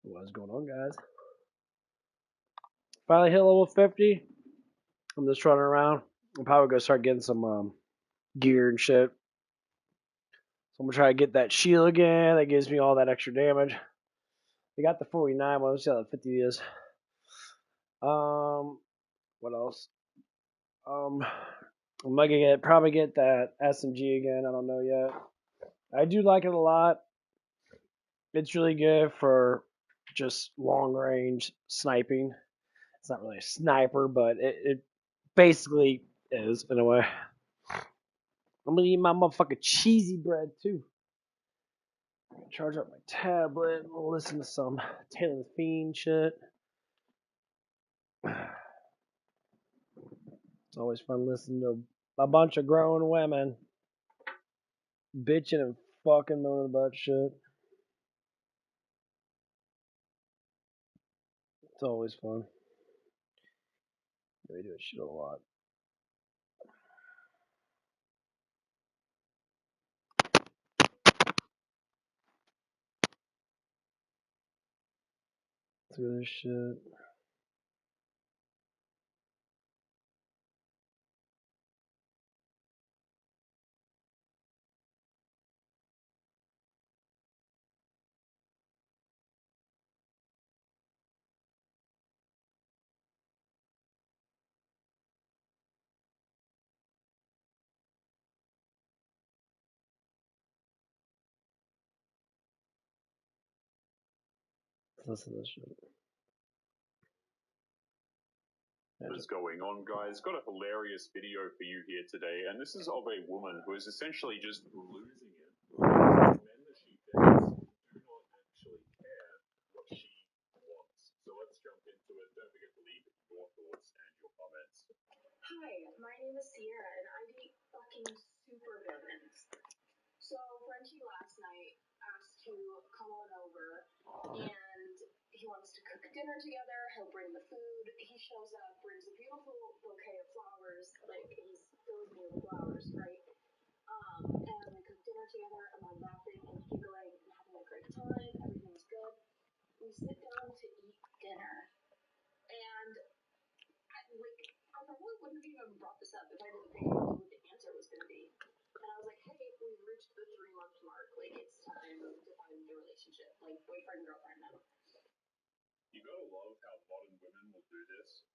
What's going on, guys? Finally hit level 50. I'm just running around. I'm probably gonna start getting some gear and shit. So I'm gonna try to get that shield again. That gives me all that extra damage. I got the 49 one. Let's see how the 50 is. What else? I'm gonna probably get that SMG again. I don't know yet. I do like it a lot. It's really good for just long range sniping. It's not really a sniper, but it basically is in a way. I'm gonna eat my motherfucking cheesy bread too. Charge up my tablet. Listen to some Taylor the Fiend shit. It's always fun listening to a bunch of grown women bitching and fucking moaning about shit. It's always fun. We do that shit a lot. Through this shit. Listen to this shit. What is going on, guys? Got a hilarious video for you here today, and this is of a woman who is essentially just losing it. Men that she dates do not actually care what she wants. So let's jump into it. Don't forget to leave your thoughts and your comments. Hi, my name is Sierra, and I date fucking super villains. So Frenchie last night asked to come on over, and he wants to cook dinner together. He'll bring the food. He shows up, brings a beautiful bouquet of flowers, like he's fills me with flowers, right? And we cook dinner together, and I'm laughing and giggling and having a great time. Everything's good. We sit down to eat dinner, and I probably wouldn't have even brought this up if I didn't think I knew what the answer was going to be. And I was like, hey, we've reached the 3-month mark. Like, it's time to find the relationship, like boyfriend, girlfriend now. You gotta love how modern women will do this.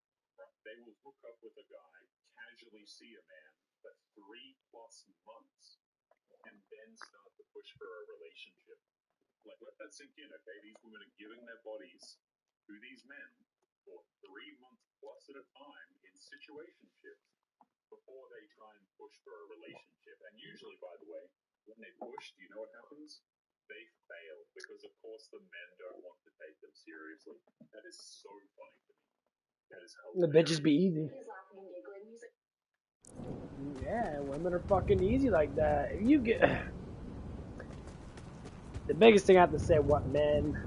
They will hook up with a guy, casually see a man for 3+ months, and then start to push for a relationship. Like, let that sink in, okay? These women are giving their bodies to these men for 3 months plus at a time in situationships before they try and push for a relationship. And usually, by the way, when they push, do you know what happens? They fail because, of course, the men don't want to take them seriously. That is so funny to me. That is hilarious. The bitches be easy. He's laughing and giggling. He's like, Yeah, women are fucking easy like that. If you get the biggest thing I have to say, what men,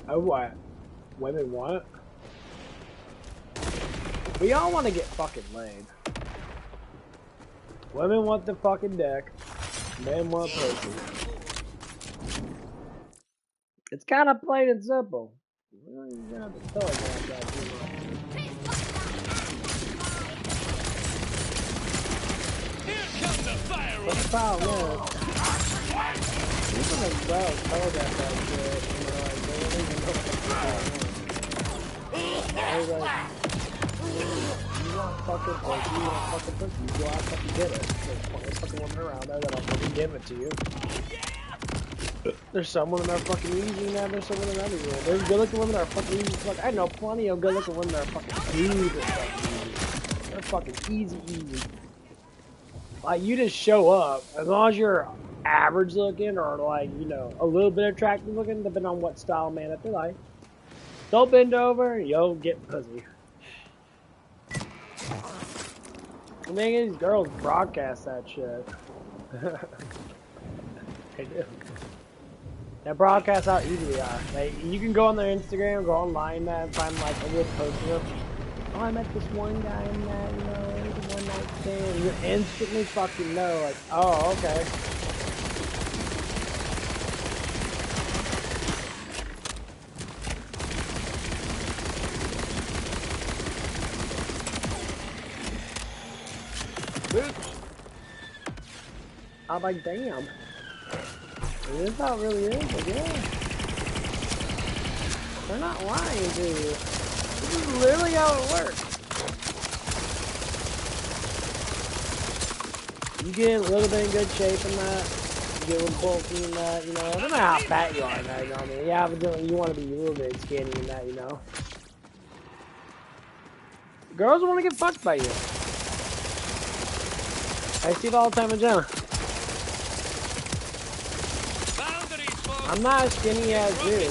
what women want. We all want to get fucking laid. Women want the fucking dick. Men want pussy. It's kind of plain and simple. You don't have to tell it like that too much. What's the problem is, even the girls told that shit, you know, like, they don't even know what's going on. They're like, you want fucking pussy, you want fucking pussy, you go out and fucking get it. There's plenty of fucking women around there that'll fucking give it to you. There's some women that are fucking easy, man. There's some women that are easy. There's good looking women that are fucking easy. Fuck, I know plenty of good looking women that are fucking super fucking easy. They're fucking easy. Like, you just show up. As long as you're average looking or, like, you know, a little bit attractive looking, depending on what style man that they like. Don't bend over, you'll get pussy. I mean, these girls broadcast that shit. They do. They broadcast how easy they are. Like, you can go on their Instagram, go online, man, and find like a little post of them. Oh, I met this one guy in that, you know, it was a one night stand. You instantly fucking know, like, oh, okay. I'm like, damn. This is how it really is, but yeah. They're not lying to you. This is literally how it works. You get a little bit in good shape in that. You get a little bulky in that, you know. No matter how fat you are in that, you know what I mean? Yeah, but you want to be a little bit skinny in that, you know. Girls want to get fucked by you. I see it all the time in gym. I'm not as skinny as dude.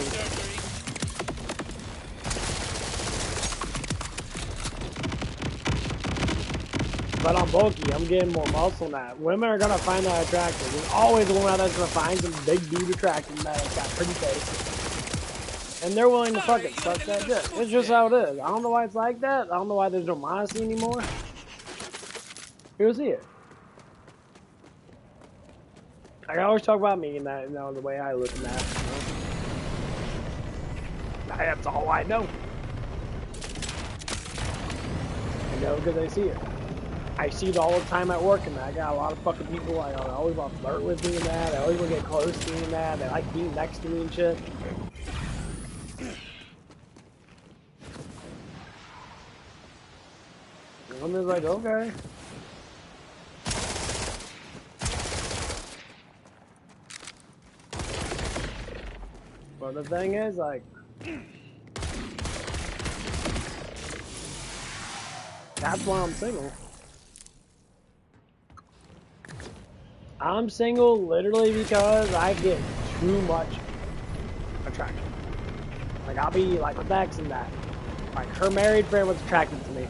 But I'm bulky. I'm getting more muscle now. Women are gonna find that attractive. There's always a woman out there that's gonna find some big dude attractive that's got pretty face. And they're willing to fucking suck that dick. It's just how it is. I don't know why it's like that. I don't know why there's no modesty anymore. You'll see it. I always talk about me and that, you know, the way I look in that. You know? That's all I know. I know because I see it. I see it all the time at work and that. I got a lot of fucking people I always want to flirt with me and that. They always want to get close to me and that. They like being next to me and shit. And I'm just like, okay. But the thing is, like, that's why I'm single. I'm single literally because I get too much attraction. Like, I'll be like with Bex and that. Like, her married friend was attracted to me.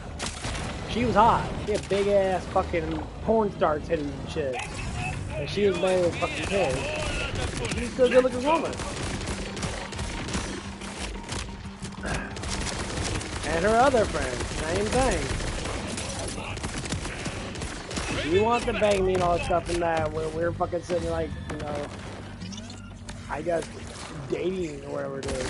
She was hot. She had big ass fucking porn star titties and shit. And she was married with fucking kids. She's still a good looking woman. And her other friend, same thing. She wants to bang me and all that stuff and that. We're fucking sitting like, you know, I guess dating or whatever it is.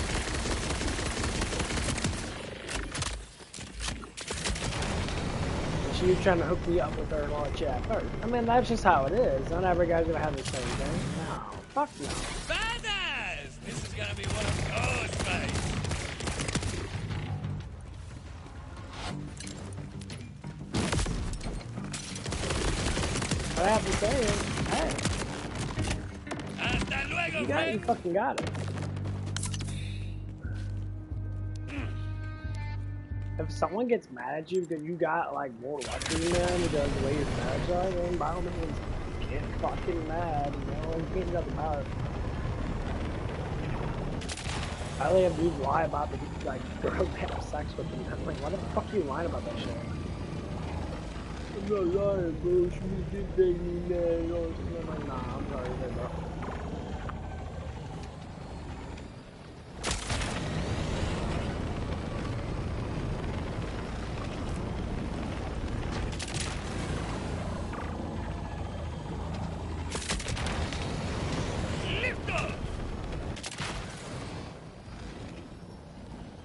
And she was trying to hook me up with her and all that shit at first. I mean, that's just how it is. Not every guy's gonna have the same thing. No, fuck no. Badass! This is gonna be one of those fights. What I have to say is, hey, Hasta luego, you got it, you fucking got it. If someone gets mad at you because you got like more lucky than them because the way your stats are, then by all means, get fucking mad, you know, you can't do nothing about it. I only have dudes lie about the like girls they have sex with them. I'm like, why the fuck are you lying about that shit? I'm not lying, bro. She did bang me, man. I'm like, nah, I'm sorry, bro.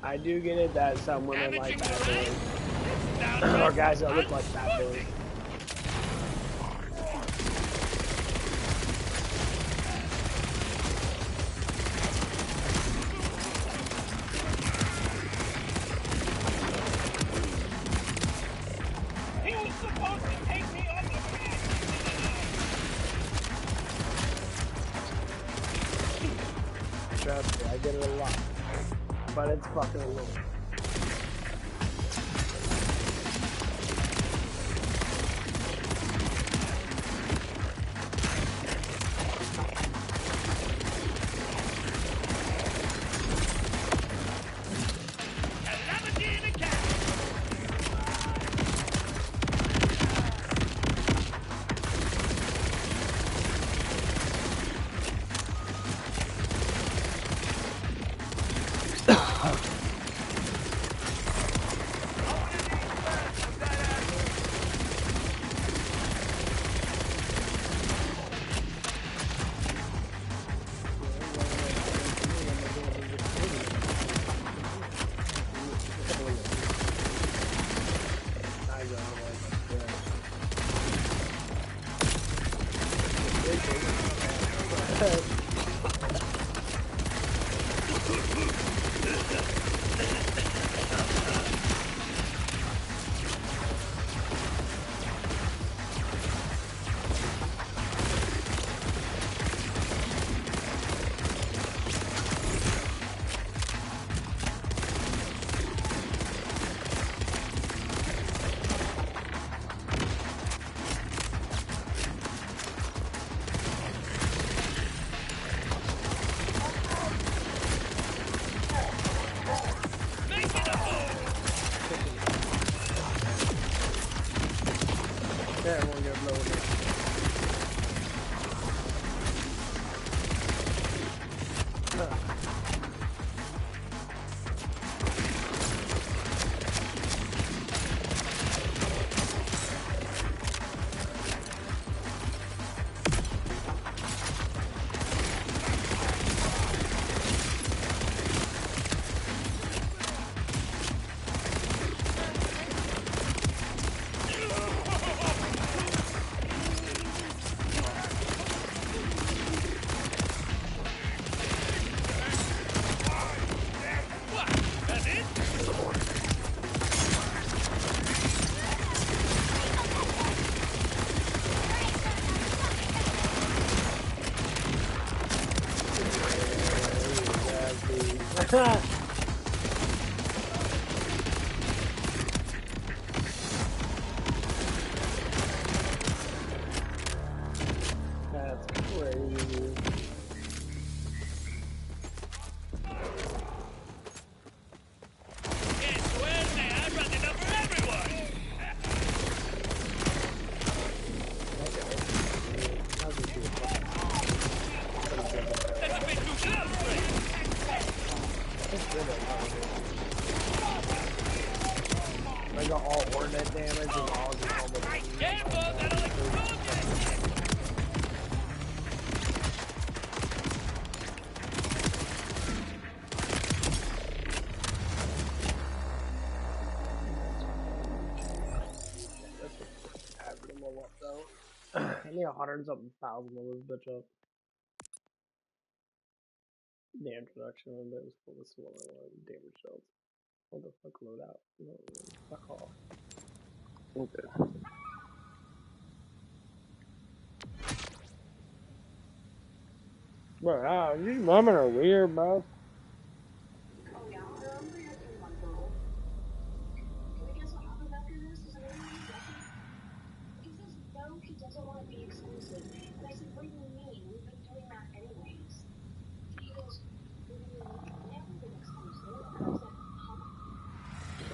I do get it that some women like bad boys. Or guys that look like bad boys. He was supposed to take me on the Trust me, I get it a lot. But it's fucking annoying. That's it? That's crazy. Can't swear me, I'm running over everyone. That's a bit too close, Ray. They got all ornate damage and all just all the Careful, that'll explode you. average level up though. I need 100 something thousand of this bitch up. The introduction of it was full of one I wanted damage shells. What the fuck load out? No, fuck off. Okay. Bro, these women are weird, bro. Oh yeah, remember your 3-month-old? Can we guess what happened after this? Does anyone want to guess? He says no, he doesn't want to be exclusive. And I said, what do you mean? We've been doing that anyways. He goes, what do you mean? We haven't been exclusive. And I said, huh? He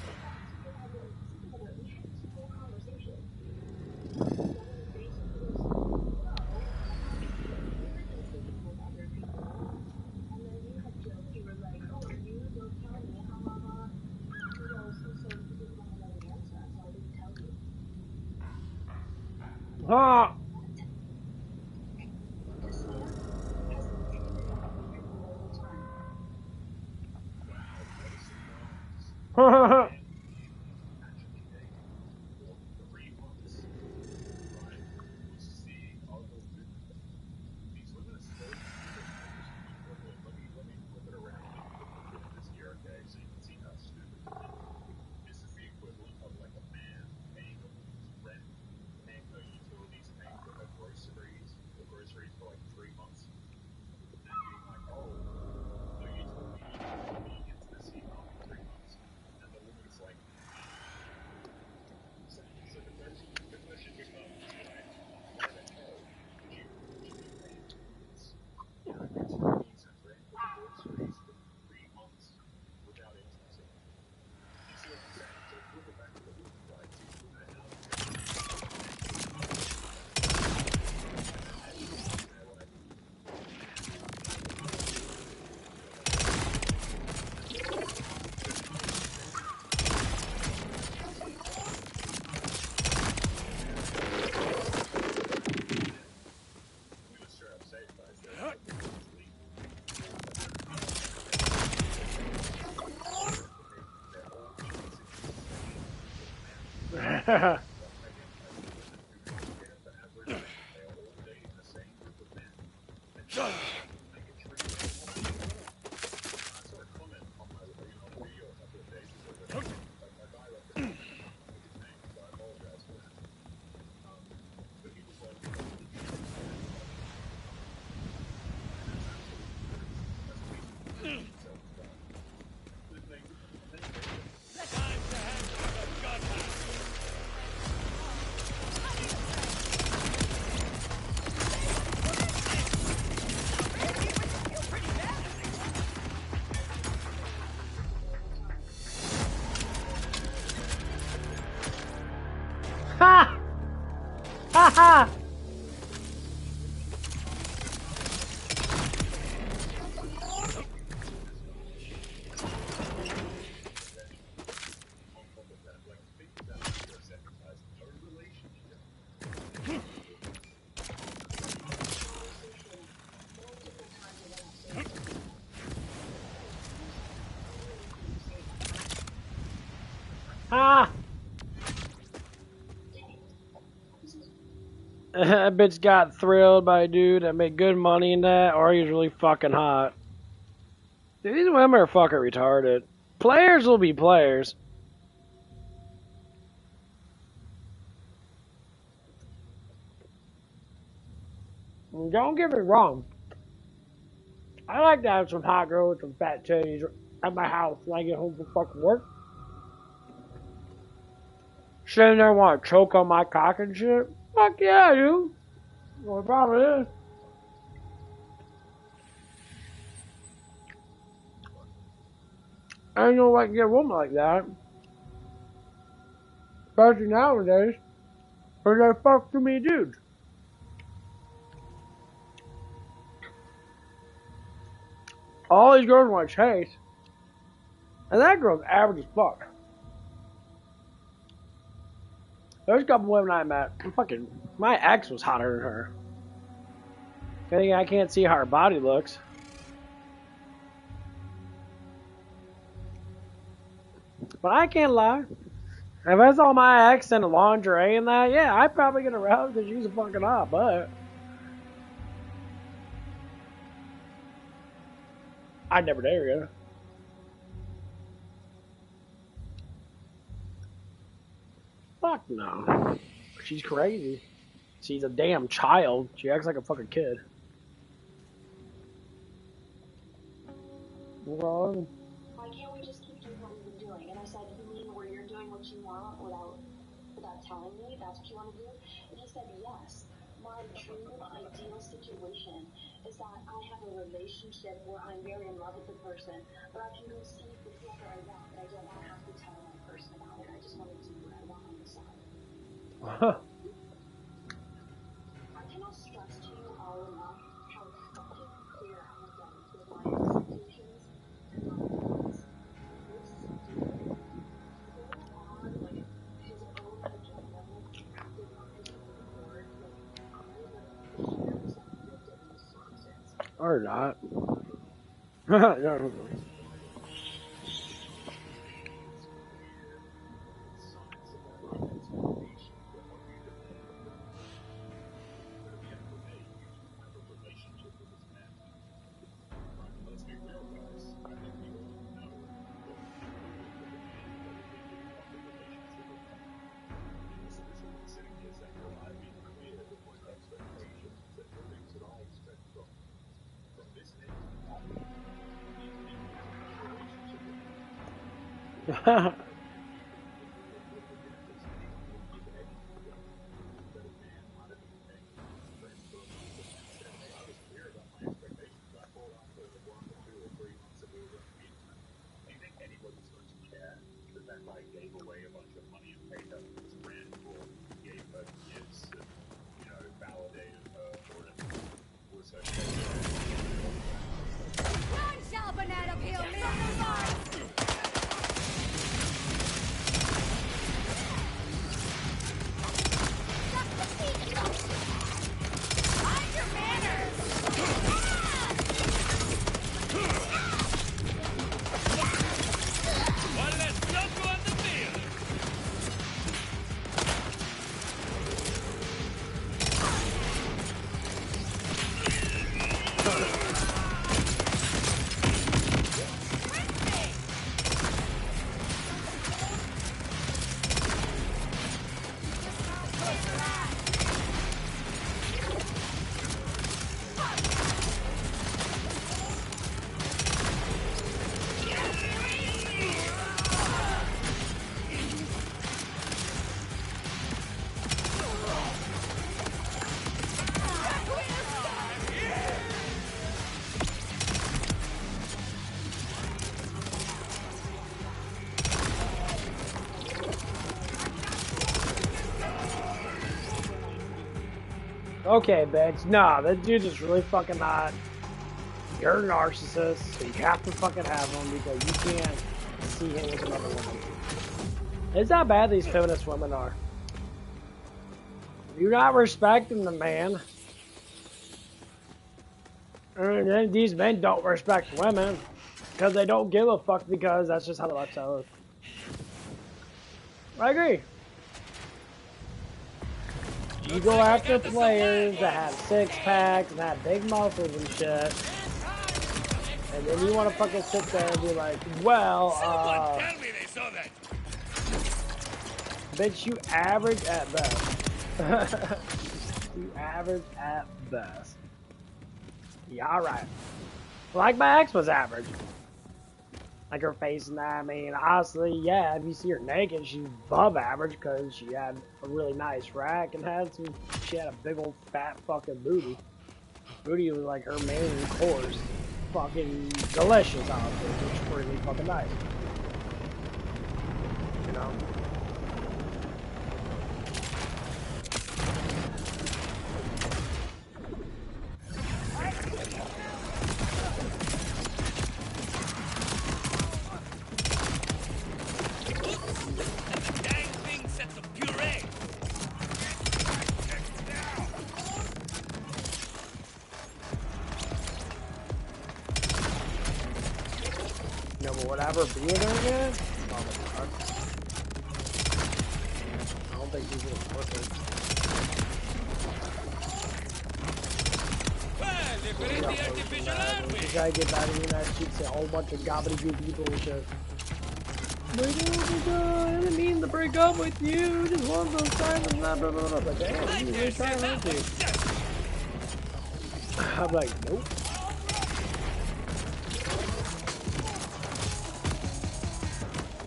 had been thinking about it. We had this whole conversation. He got in his face and he goes, no, we've been sleeping with other people. And then you had joked, you were like, oh, are you? Don't tell me, ha ha ha. He goes, and so you didn't want to know the answer, so I didn't tell you. Ah! This man has been thinking about me the whole time. Ha Actually, for 3 months, I was seeing other women. These women are still. Let me flip it around and put this here, okay? So you can see how stupid it is. This is the equivalent of like a man paying a woman's rent, paying her utilities, paying for her groceries for like 3 months, and then being like, oh, no, you told me you didn't need intimacy after 3 months, and the woman's like, so the question becomes, right? Why the hell would you be paying for this utilities and rent for the groceries for 3 months without intimacy? You see what I'm saying? So flip it back to the woman, right? These women are out there. We were straight up safe guys there. ha! Time to have the gunpowder. Ha! Ha ha! That bitch got thrilled by a dude that made good money in that, or he's really fucking hot. Dude, these women are fucking retarded. Players will be players. Don't get me wrong. I like to have some hot girl with some fat titties at my house when I get home from fucking work. Sitting there want to choke on my cock and shit. Fuck yeah, dude. Well, the problem is, I don't know if I can get a woman like that. Especially nowadays, because they fuck too many dudes. All these girls want to chase. And that girl's average as fuck. There's a couple women I met. My ex was hotter than her. I can't see how her body looks. But I can't lie. If I saw my ex in a lingerie and that, yeah, I'd probably get aroused because she's a fucking hot, but I'd never dare her. Fuck no. She's crazy. She's a damn child. She acts like a fucking kid. Wrong. Why can't we just keep doing what we've been doing? And I said, you mean where you're doing what you want without telling me that's what you want to do? And he said, yes. My dream ideal situation is that I have a relationship where I'm very in love with the person, but I can go sleep with whoever I want, but I don't want to have to tell another person about it. I just want to do what I want on the side. I cannot stress to you all enough how fucking clear I have done with my expectations and my wants. This dude, full on, like, his own agenda, denies me the word, like, I was like 100% addicted in this circumstance. Or not. Okay, bitch. Nah, that dude is really fucking hot. You're a narcissist, so you have to fucking have him because you can't see him with another woman. It's how bad these feminist women are. You're not respecting the man. And then these men don't respect women because they don't give a fuck because that's just how the lifestyle is. I agree. You go after players that have six packs and have big muscles and shit, and then you want to fucking sit there and be like, well, Someone tell me they saw that. bitch, you average at best. You average at best. Yeah, alright. Like my ex was average. Like her face and that, I mean, honestly, yeah, if you see her naked, she's above average because she had a really nice rack and she had a big old fat fucking booty. Booty was like her main course. Fucking delicious, honestly, which was really fucking nice. You know? And the dang thing sets a puree. No, but whatever being there again, probably not. I don't think she's gonna work it. Well, different artificial army. You gotta get back in the United States, a whole bunch of gobbledygook people and shit. Like, oh my god, I didn't mean to break up with you, just one of those times, blah blah blah blah. Like, damn, you really trying to hurt me. I'm like, nope.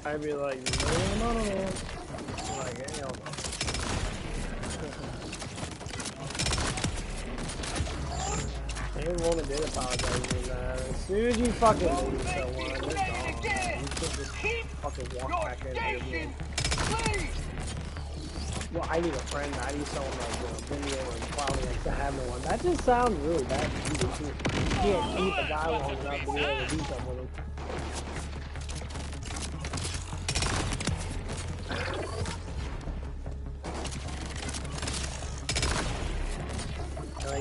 I'd be like, no. I'm like, hell no. Even woman did apologize to me, man. As soon as you fucking leave someone, it's gone. You can't just fucking walk back in here. Well, I need a friend. I need someone like, bring me over and plow me next to have no one. That just sounds really bad to you. You can't keep a guy long enough to be able to do something with him.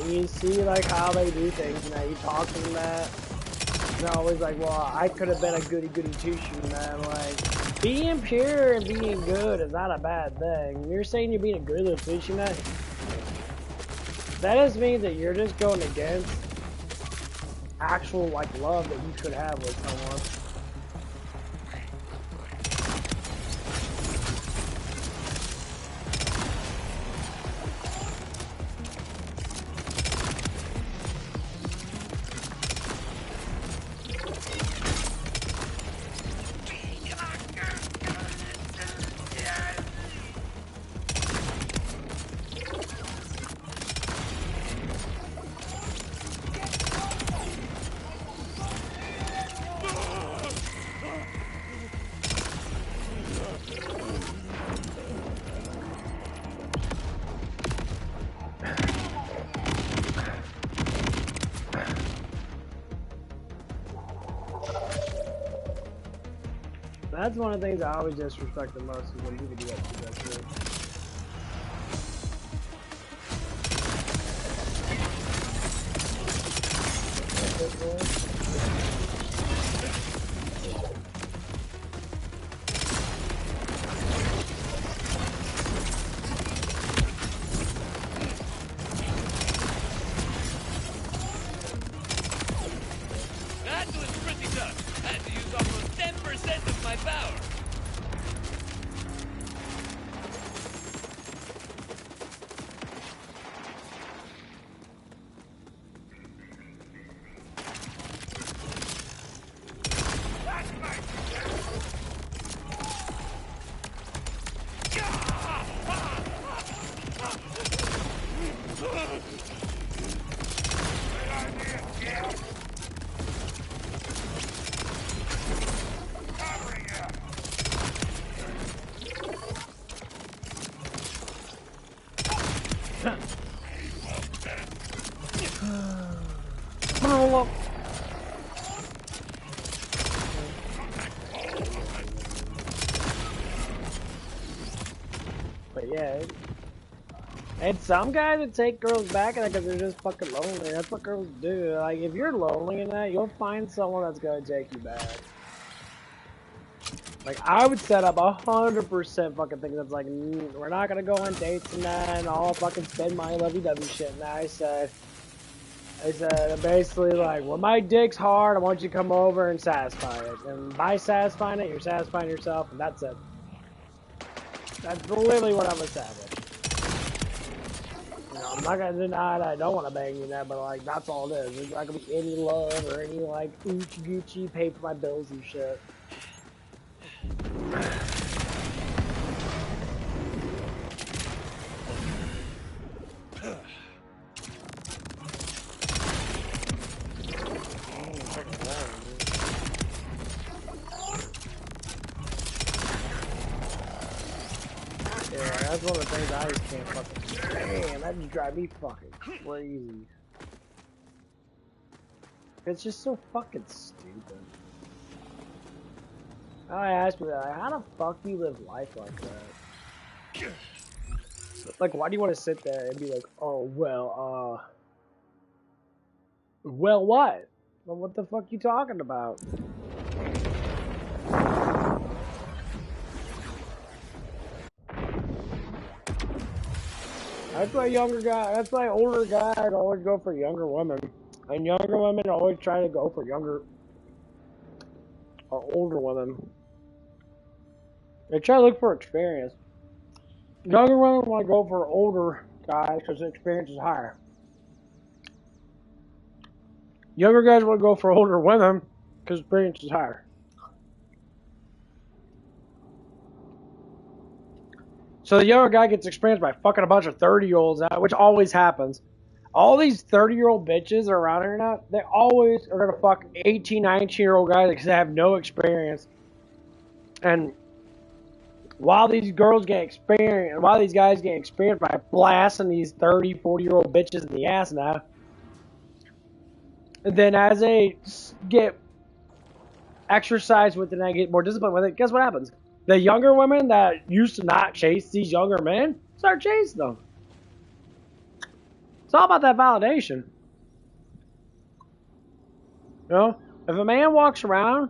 You see like how they do things, you know, you talk to them that, and they're always like, well, I could have been a goody two-shoe, man. Like, being pure and being good is not a bad thing. You're saying you're being a goody two-shoe, man? That just means that you're just going against actual, like, love that you could have with someone. That's one of the things I always disrespect the most is when people do that shit. That was pretty tough. I had to use almost 10% of my power. But yeah, and some guys that take girls back because they're just fucking lonely. That's what girls do. Like, if you're lonely in that, you'll find someone that's gonna take you back. Like, I would set up 100% fucking things that's like, we're not gonna go on dates and that, and I'll fucking spend my lovey-dovey shit. And I said, basically, like, when my dick's hard, I want you to come over and satisfy it. And by satisfying it, you're satisfying yourself, and that's it. That's literally what I'm establishing. You know, I'm not gonna deny that I don't want to bang you that, but like, that's all it is. There's not gonna be any love or any like oochie goochie, pay for my bills and shit. Yeah, that's one of the things I just can't fucking stand. That just drive me fucking crazy. It's just so fucking stupid. I asked me that, how the fuck do you live life like that? Like, why do you want to sit there and be like, oh, well what? Well, what the fuck you talking about? That's why older guys always go for younger women. And younger women always try to go for younger or older women. They try to look for experience. Younger women want to go for older guys because the experience is higher. Younger guys want to go for older women because experience is higher. So the younger guy gets experience by fucking a bunch of 30-year-olds out, which always happens. All these 30-year-old bitches are around here now, they always are going to fuck 18, 19-year-old guys because they have no experience. And while these girls get experience, while these guys get experience by blasting these 30, 40-year-old bitches in the ass now, and then as they get exercise with it and they get more disciplined with it, guess what happens? The younger women that used to not chase these younger men start chasing them. It's all about that validation. You know, if a man walks around,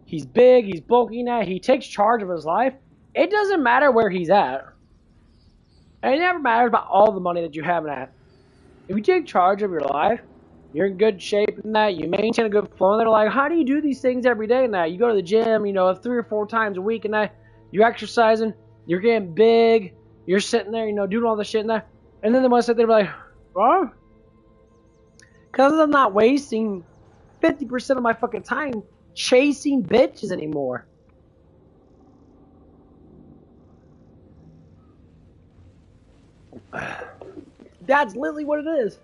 he's big, he's bulky now, he takes charge of his life, it doesn't matter where he's at. And it never matters about all the money that you have in that. If you take charge of your life, you're in good shape in that, you maintain a good flow, and they're like, how do you do these things every day in that? You go to the gym, 3 or 4 times a week in that, you're exercising, you're getting big, you're sitting there, doing all this shit in that. And then they want to sit there and be like, well, because I'm not wasting 50% of my fucking time chasing bitches anymore. That's literally what it is.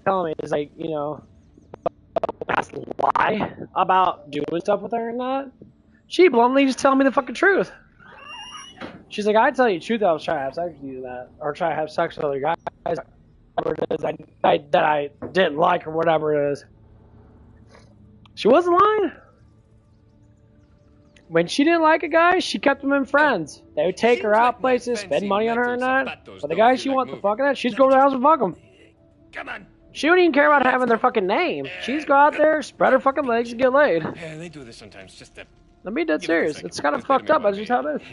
Telling me is like, that's a lie about doing stuff with her and that. She bluntly just telling me the fucking truth. She's like, I tell you the truth, I was trying to have sex with you that, or try to have sex with other guys, whatever it is that I didn't like or whatever it is. She wasn't lying. When she didn't like a guy, she kept him in friends. They would take her out places, spend money on her and that. But the guy she wanted to fuck that, she'd go to the house and fuck him. Come on. She wouldn't even care about having their fucking name. She'd go out there, spread her fucking legs, and get laid. Yeah, they do this sometimes, just to... I'm being dead serious. It's kind of fucked up, that's just how it is.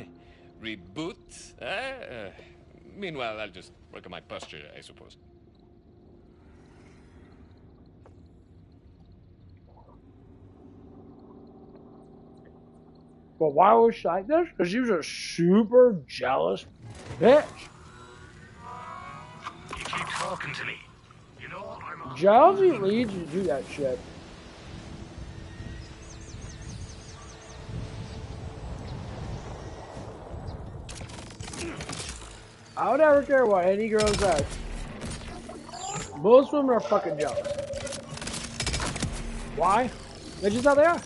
Reboot? Meanwhile, I'll just work on my posture, I suppose. But why was she like this? Because she was a super jealous bitch. You keep talking to me. You know I'm a... Jealousy leads you to do that shit. I would never care what any girl says. Most women are fucking jealous. Why? That's just how they are.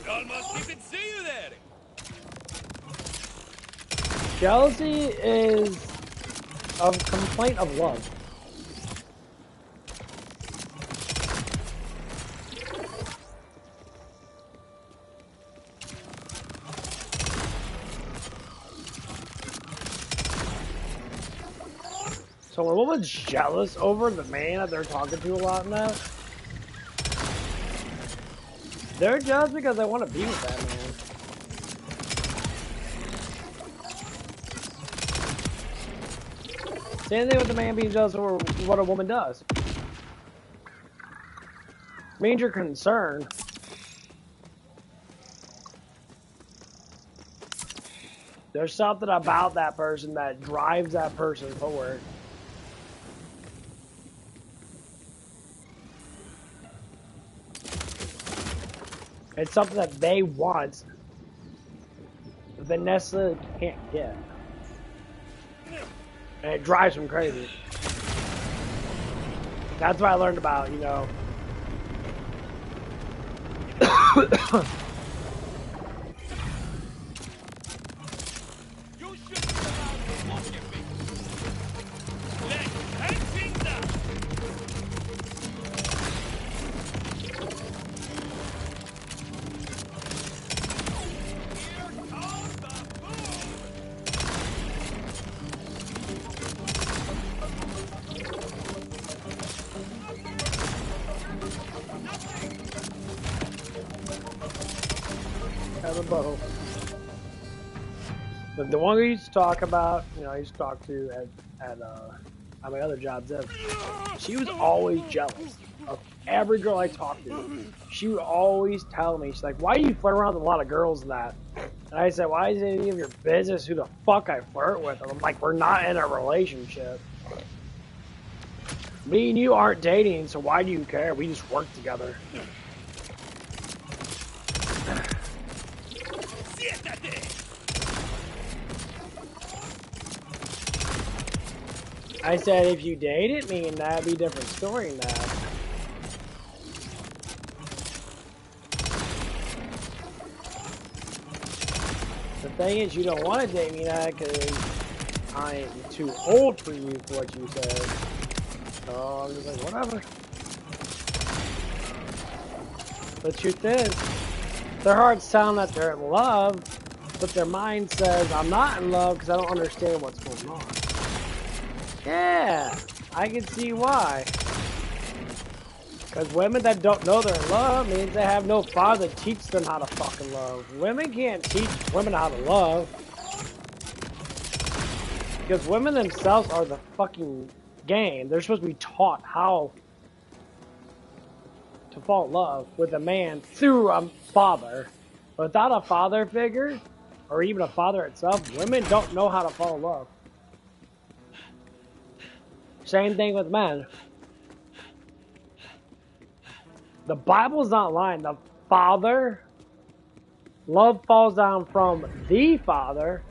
Almost didn't see you there. Jealousy is a complaint of love. So when a woman's jealous over the man that they're talking to a lot now, they're jealous because they want to be with that man. Same thing with the man being jealous over what a woman does. Means you're concerned. There's something about that person that drives that person forward. It's something that they want, but they necessarily can't get. And it drives them crazy. That's what I learned about, you know. You should be allowed to look at me. Let's take things up. Here comes the food. Have a butthole. But the one we used to talk about, you know, I used to talk to at my other jobs, she was always jealous of every girl I talked to. She would always tell me, she's like, why do you flirt around with a lot of girls and that? And I said, why is it any of your business who the fuck I flirt with? And I'm like, we're not in a relationship. Me and you aren't dating, so why do you care? We just work together. I said, if you dated me, and that'd be a different story now. The thing is, you don't want to date me now because I am too old for you, for what you said. So I'm just like, whatever. The truth is, their hearts tell them that they're in love, but their mind says, I'm not in love because I don't understand what's going on. Yeah, I can see why. Because women that don't know they're in love means they have no father to teach them how to fucking love. Women can't teach women how to love. Because women themselves are the fucking game. They're supposed to be taught how to fall in love with a man through a father. Without a father figure, or even a father itself, women don't know how to fall in love. Same thing with men. The Bible's not lying. The Father, love falls down from the Father,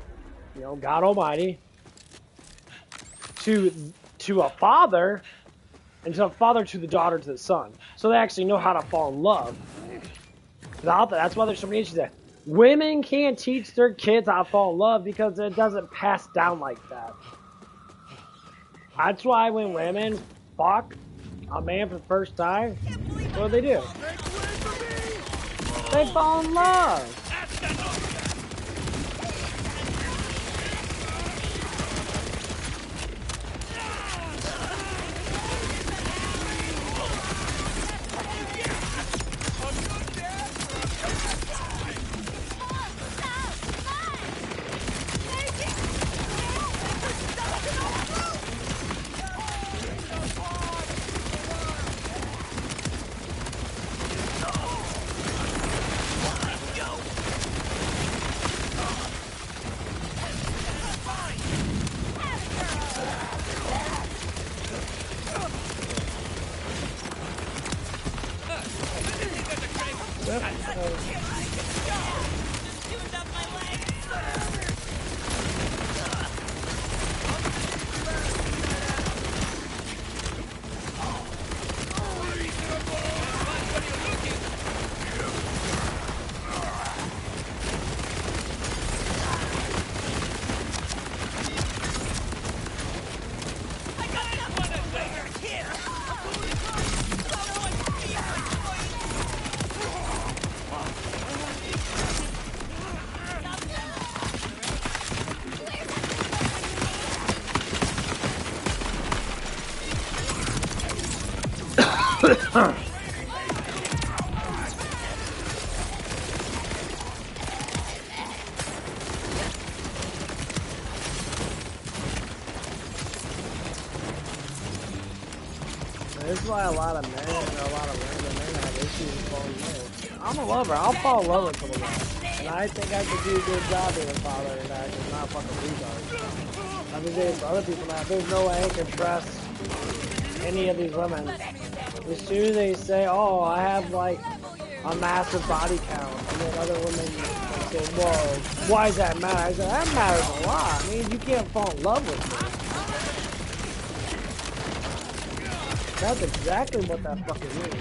you know, God Almighty, to a father, and to a father to the daughter to the son. So they actually know how to fall in love. Without that, that's why there's so many issues there. Women can't teach their kids how to fall in love because it doesn't pass down like that. That's why when women fuck a man for the first time, what do? They fall in love. This is why a lot of men or a lot of women have issues with falling in love. I'm a lover. I'll fall in love with someone else. And I think I could do a good job being a father and actually not fucking retard. I'm just saying for other people now, there's no way I can trust any of these women. As soon as they say, oh, I have like a massive body count, and then other women say, whoa, why does that matter? I said, that matters a lot. I mean, you can't fall in love with me. That's exactly what that fucking means.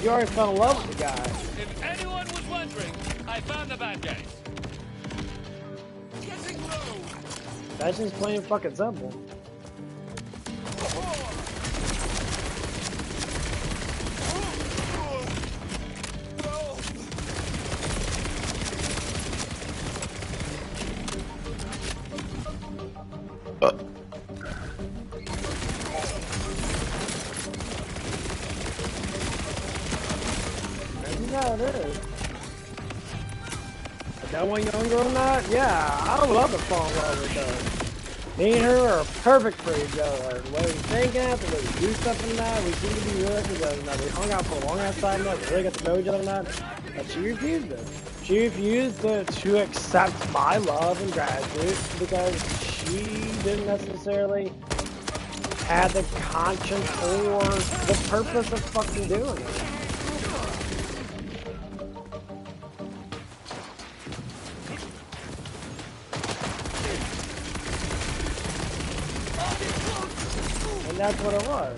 You already fell in love with the guy. If anyone was wondering, I found the bad guys. Getting low. That's just plain fucking simple. That's how it is. But that one young girl not? Yeah, I would love to fall in love with her. Me and her are perfect for each other. The way we think at, the way we do stuff and that, we seem to be really good together. Now, we hung out for a long ass time, like, really got to know each other and that. But she refused it. She refused to accept my love and gratitude because she didn't necessarily have the conscience or the purpose of fucking doing it. And that's what it was.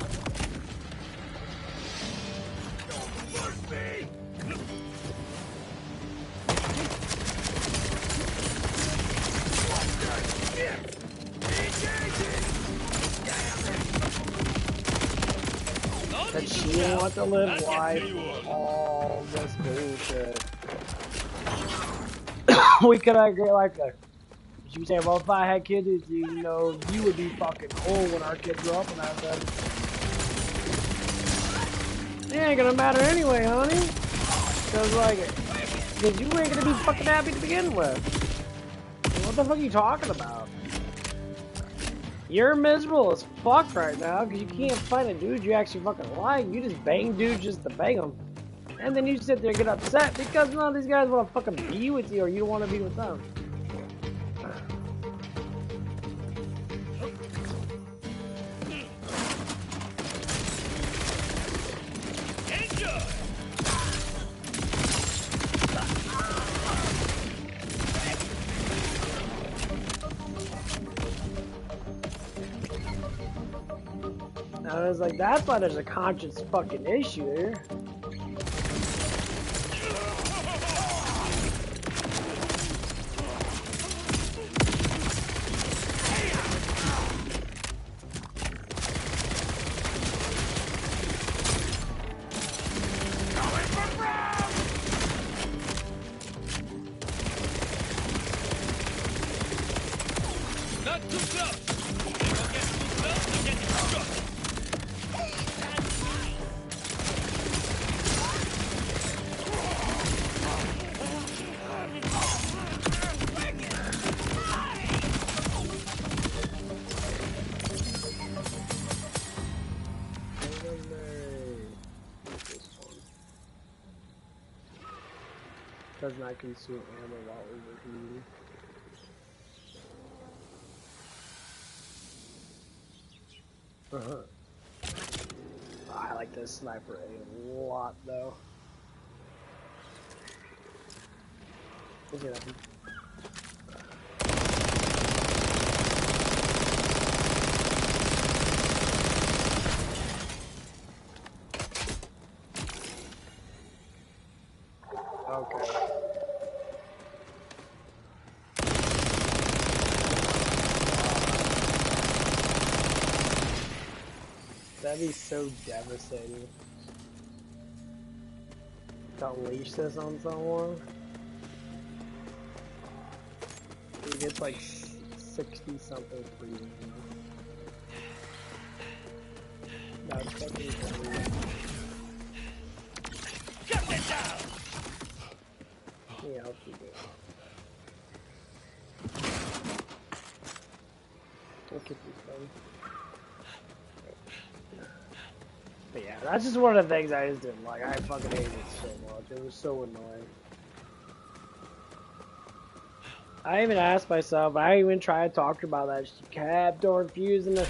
That she didn't want to live life, all this bullshit. We could agree like that. She would say, well, if I had kids, you know, you would be fucking old when our kids grow up. And I said, it ain't gonna matter anyway, honey. Cause you ain't gonna be fucking happy to begin with. What the fuck are you talking about? You're miserable as fuck right now because you can't find a dude you actually fucking like. You just bang dudes just to bang them. And then you sit there and get upset because none of these guys want to fucking be with you or you don't want to be with them. I was like, that's why there's a conscience fucking issue here. Not too close. If you get too close, you get shot. Does not consume ammo while overheating. like this sniper a lot though. Look at him. Okay. That'd be so devastating. To unleash this on someone. He gets like 60 something freezing. That's fucking crazy. Get it down! Yeah, I'll keep it. Look at this thing. But yeah, that's just one of the things I just didn't like. I fucking hated it so much. It was so annoying. I even asked myself, I even tried to talk to her about that. She kept on refusing to.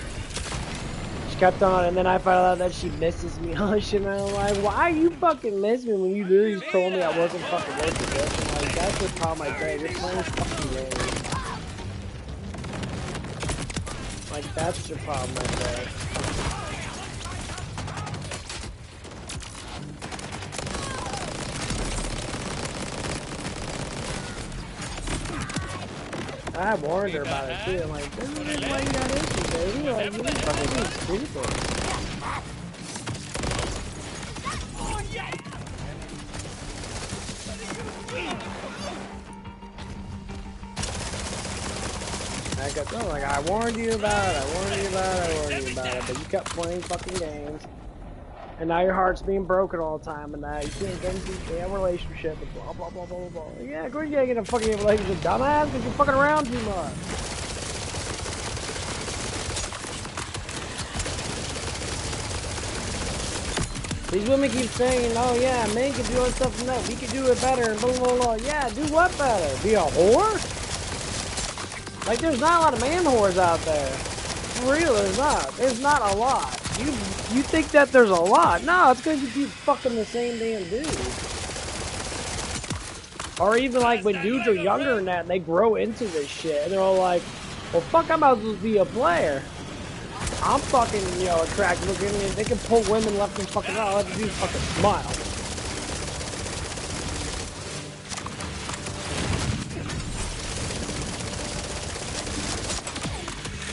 She kept on, and then I found out that she misses me. Oh shit, man. I'm like, why you fucking miss me when you literally just told me I wasn't fucking worth it, bitch? I'm like, that's the problem I say. You're playing fucking games. Like, that's your problem right there. I warned her about it too. I'm like, this is why you got issues, baby. Like, you fucking being stupid. I kept going, like, I warned you about it, I warned you about it, I warned you about it, but you kept playing fucking games. And now your heart's being broken all the time, and now you can't get into a damn relationship, and blah, blah, blah, blah, blah. Yeah, of course you can't get in a fucking relationship, dumbass, because you're fucking around too much. These women keep saying, oh yeah, men can do all stuff and that, we can do it better, and blah, blah, blah. Yeah, do what better? Be a whore? Like, there's not a lot of man whores out there. For real, there's not. There's not a lot. You think that there's a lot. No, it's because you keep fucking the same damn dude. Or even like when dudes are younger than that and they grow into this shit and they're all like, well fuck, I'm about to be a player. I'm fucking, you know, attractive looking and they can pull women left and fucking right. All I have to do is fucking smile.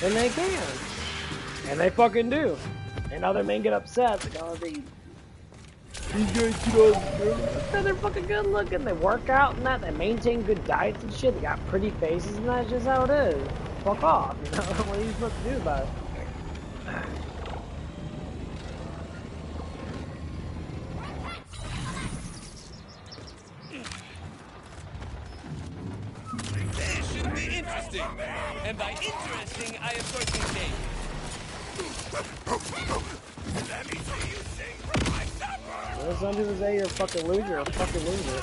And they can. And they fucking do. And other men get upset. Like, oh, you guys get all girls. They're fucking good looking. They work out and that. They maintain good diets and shit. They got pretty faces and that's just how it is. Fuck off. You know? What are you supposed to do about it? This should be interesting. And by interesting, I of course mean gay. Let me see you sing from my supper. Well, some people say you're a fucking loser, a fucking loser.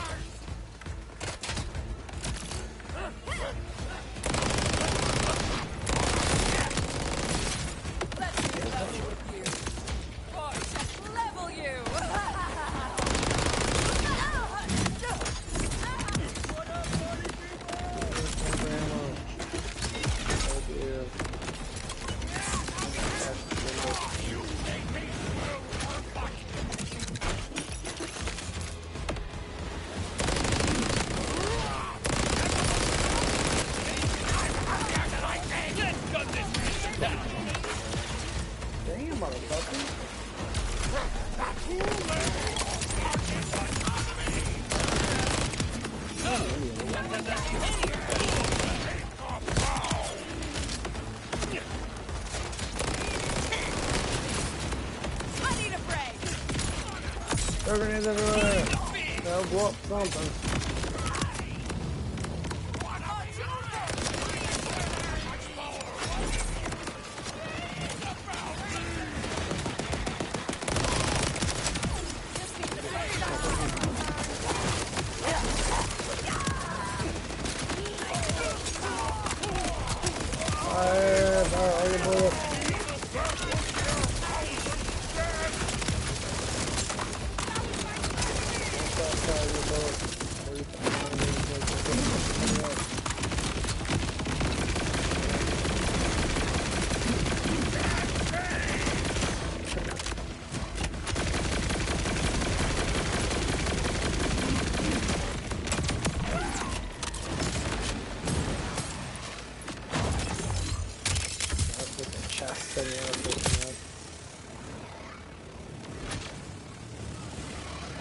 Level you. Damn, motherfucker. I need a break. Throw grenades everywhere. They'll blow up something. Fire, fire, blow up.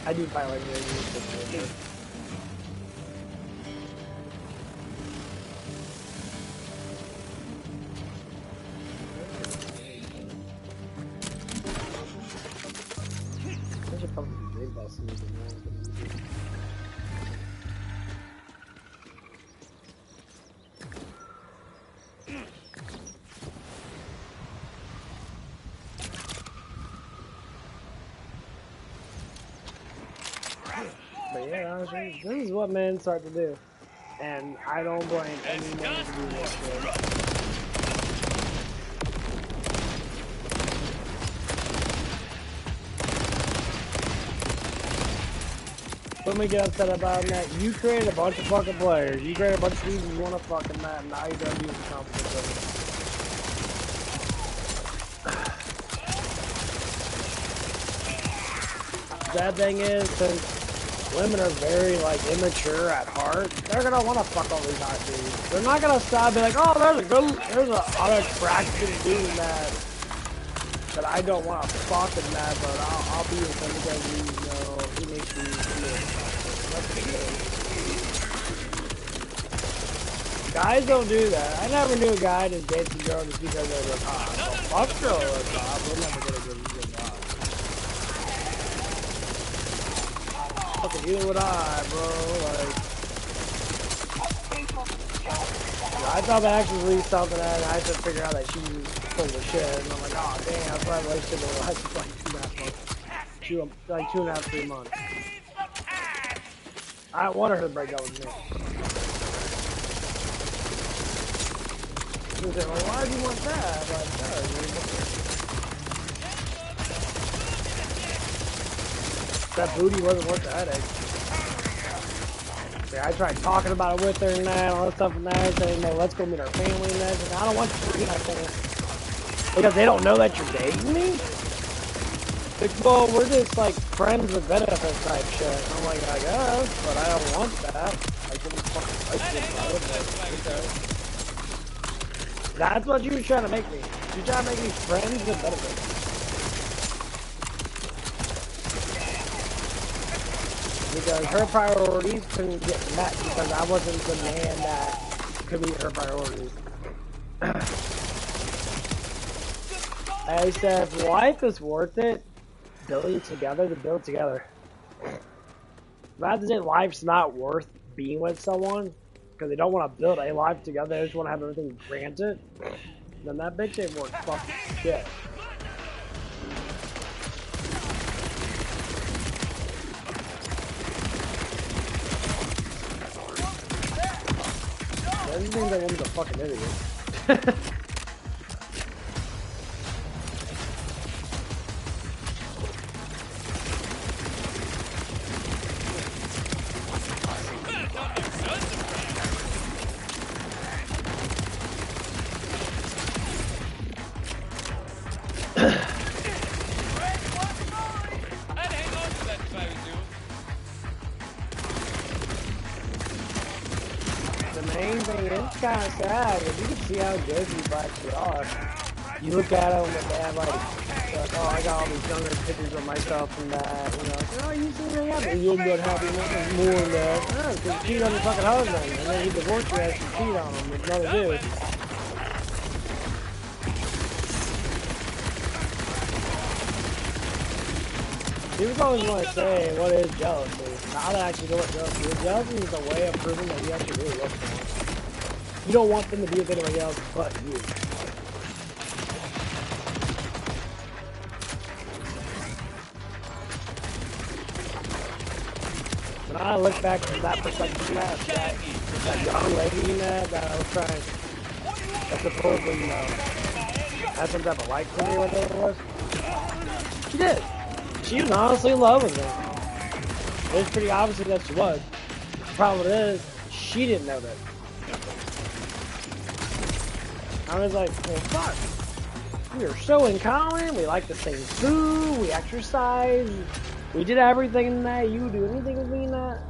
I do fight like crazy. I should probably be big boss music now. But yeah, honestly, this is what men start to do. And I don't blame any man to do that shit. Let me get upset about that. You created a bunch of fucking players. You created a bunch of dudes who want a fucking map. Now you gotta use the confidence of it. Sad thing is, since women are very like immature at heart, they're gonna want to fuck all these hot dudes. They're not gonna stop and be like, oh, there's an unattractive dude that I don't want to fuck in that, but I'll be with him because he makes me feel. Guys don't do that. I never knew a guy just dates a girl just because they look hot. Well, fuck girl look hot. We're never gonna get a good hot. Fucking either would I, bro. Like, I thought that actually released something and I had to figure out that she was full of shit. And I'm like, oh damn, that's why I relationship with her for like 2.5 months. Like 2.5, 3 months. I wanted her to break up with me. She was like, well, why do you want that? I'm like, that booty wasn't worth the headache. Yeah, I tried talking about it with her and that, all that stuff and that, saying, no, let's go meet our family and that. And I don't want you to meet my family. Because they don't know that you're dating me? Like, well, we're just like friends with benefits type shit. And I'm like, I guess, but I don't want that. I couldn't fucking like it, but okay. That's what you were trying to make me. You're trying to make me friends with benefits. Because her priorities couldn't get met because I wasn't the man that could meet her priorities. I said, if life is worth it, building together to build together. If I have to say life's not worth being with someone, because they don't want to build a life together, they just want to have everything granted, then that bitch ain't worth fucking shit. That just means that woman's a fucking idiot. Kind of sad, but you can see how good these bikes are. You look at them and they have like, oh, I got all these younger pictures of myself and that, you know. Oh, you seem really happy. You'll get happy more than that. Oh, because you cheat on your fucking husband, and then he divorced you after you cheat on him with another dude. People always want to say, what is jealousy? Not actually know what jealousy is. Jealousy is a way of proving that you actually really love someone. You don't want them to be with anybody else but you. When I look back from that perspective, that young lady that I was trying, that supposedly, you know, had some type of like for me or whatever it was, she did. She was honestly in love with me. It was pretty obvious that she was. The problem is, she didn't know that. I was like, well, fuck. We are so in common. We like the same food. We exercise. We did everything in that. You do anything with me in that?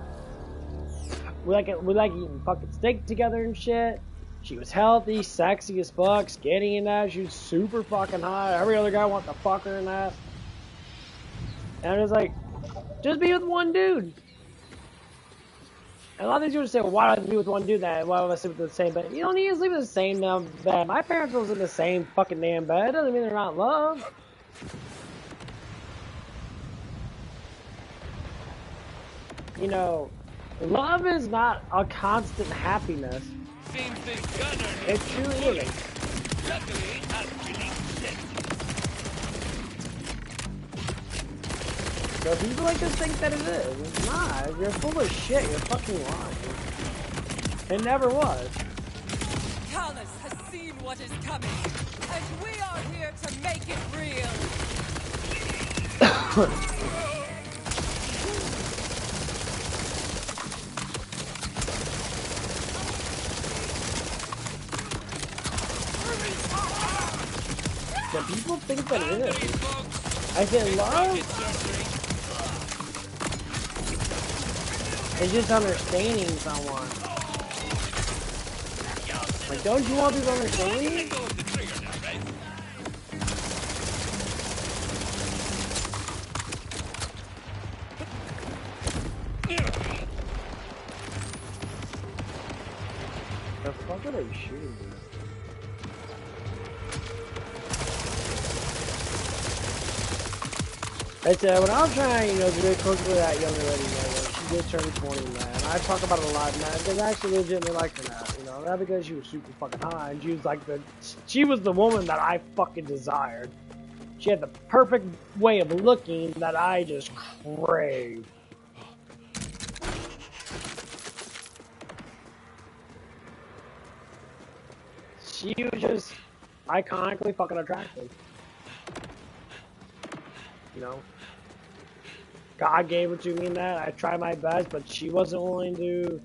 We like eating fucking steak together and shit. She was healthy, sexy as fuck, skinny in that. She was super fucking hot. Every other guy wanted to fuck her in that. And I was like, just be with one dude. And a lot of these people say, well, why do I be with one dude? That why would I sleep with the same bed? You don't need to sleep in the same damn bed. My parents was in the same fucking damn bed. It doesn't mean they're not in love. You know, love is not a constant happiness. Seems this gunner It needs truly some isn't. luckily, I'm feeling sick. So people like to think that it is. It's not. You're full of shit. You're fucking lying. It never was. Callus has seen what is coming, and we are here to make it real. So people think that it is. I said love is just understanding someone. Like, don't you want people to understand you? The fuck are they shooting me? I said, when I was trying, to get close to that younger lady, she did turn 20, man. I talk about it a lot, man, because I actually legitimately liked her now, not because she was super fucking high, and she was the woman that I fucking desired. She had the perfect way of looking that I just craved. She was just iconically fucking attractive. God gave it to me in that. I tried my best, but she wasn't willing to,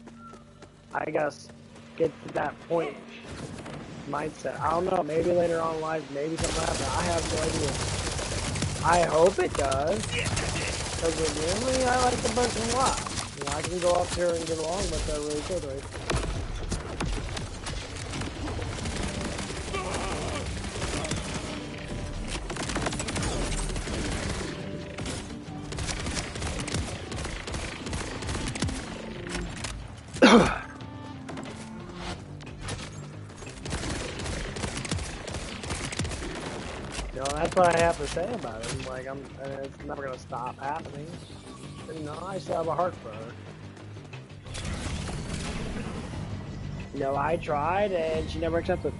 I guess, get to that point mindset. I don't know. Maybe later on in life, maybe something happens. I have no idea. I hope it does. Because genuinely, I like the person a lot. I can go up here and get along with her really quickly. That's what I have to say about it. It's never gonna stop happening. I still have a heart for her. I tried and she never accepted.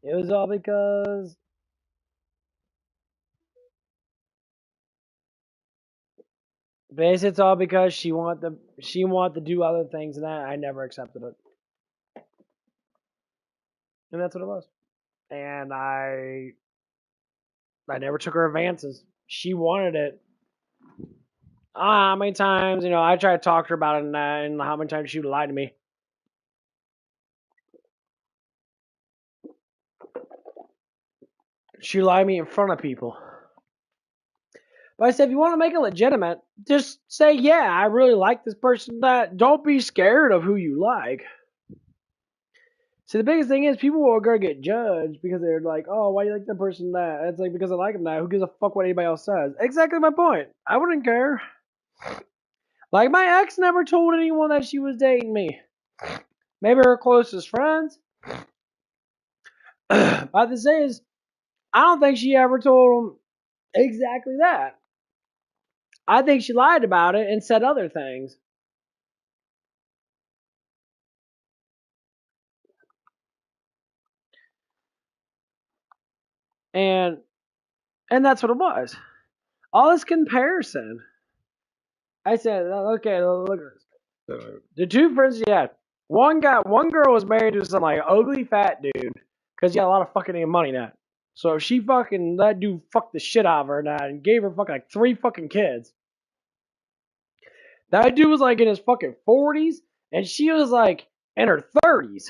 It was all because basically it's all because she wanted to do other things and I never accepted it. And that's what it was. And I never took her advances. She wanted it. How many times, I tried to talk to her about it and how many times she would lie to me. She lied to me in front of people. But I said, if you want to make it legitimate, just say, yeah, I really like this person. Don't be scared of who you like. See, the biggest thing is people are going to get judged because they're like, oh, why do you like that person that? It's like, because I like him that. Who gives a fuck what anybody else says? Exactly my point. I wouldn't care. Like, my ex never told anyone that she was dating me. Maybe her closest friends. But the thing is, I don't think she ever told them exactly that. I think she lied about it and said other things. And that's what it was. All this comparison. I said, okay, look at this. The two friends she had, one girl was married to some like ugly fat dude because he had a lot of fucking money now. So she fucking, that dude fucked the shit out of her and gave her fucking like 3 fucking kids. That dude was like in his fucking 40s and she was like in her 30s.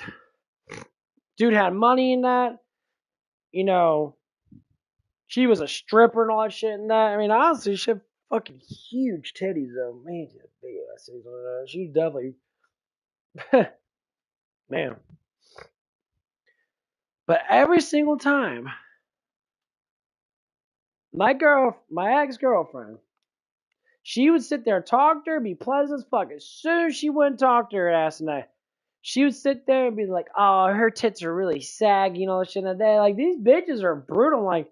Dude had money in that. She was a stripper and all that shit and that. I mean, honestly, she had fucking huge titties though. Man, she was definitely Man. But every single time, my ex-girlfriend, she would sit there, talk to her, be pleasant as fuck. As soon as she wouldn't talk to her ass tonight, she would sit there and be like, oh, her tits are really saggy, you know, shit like that. Like, these bitches are brutal. Like,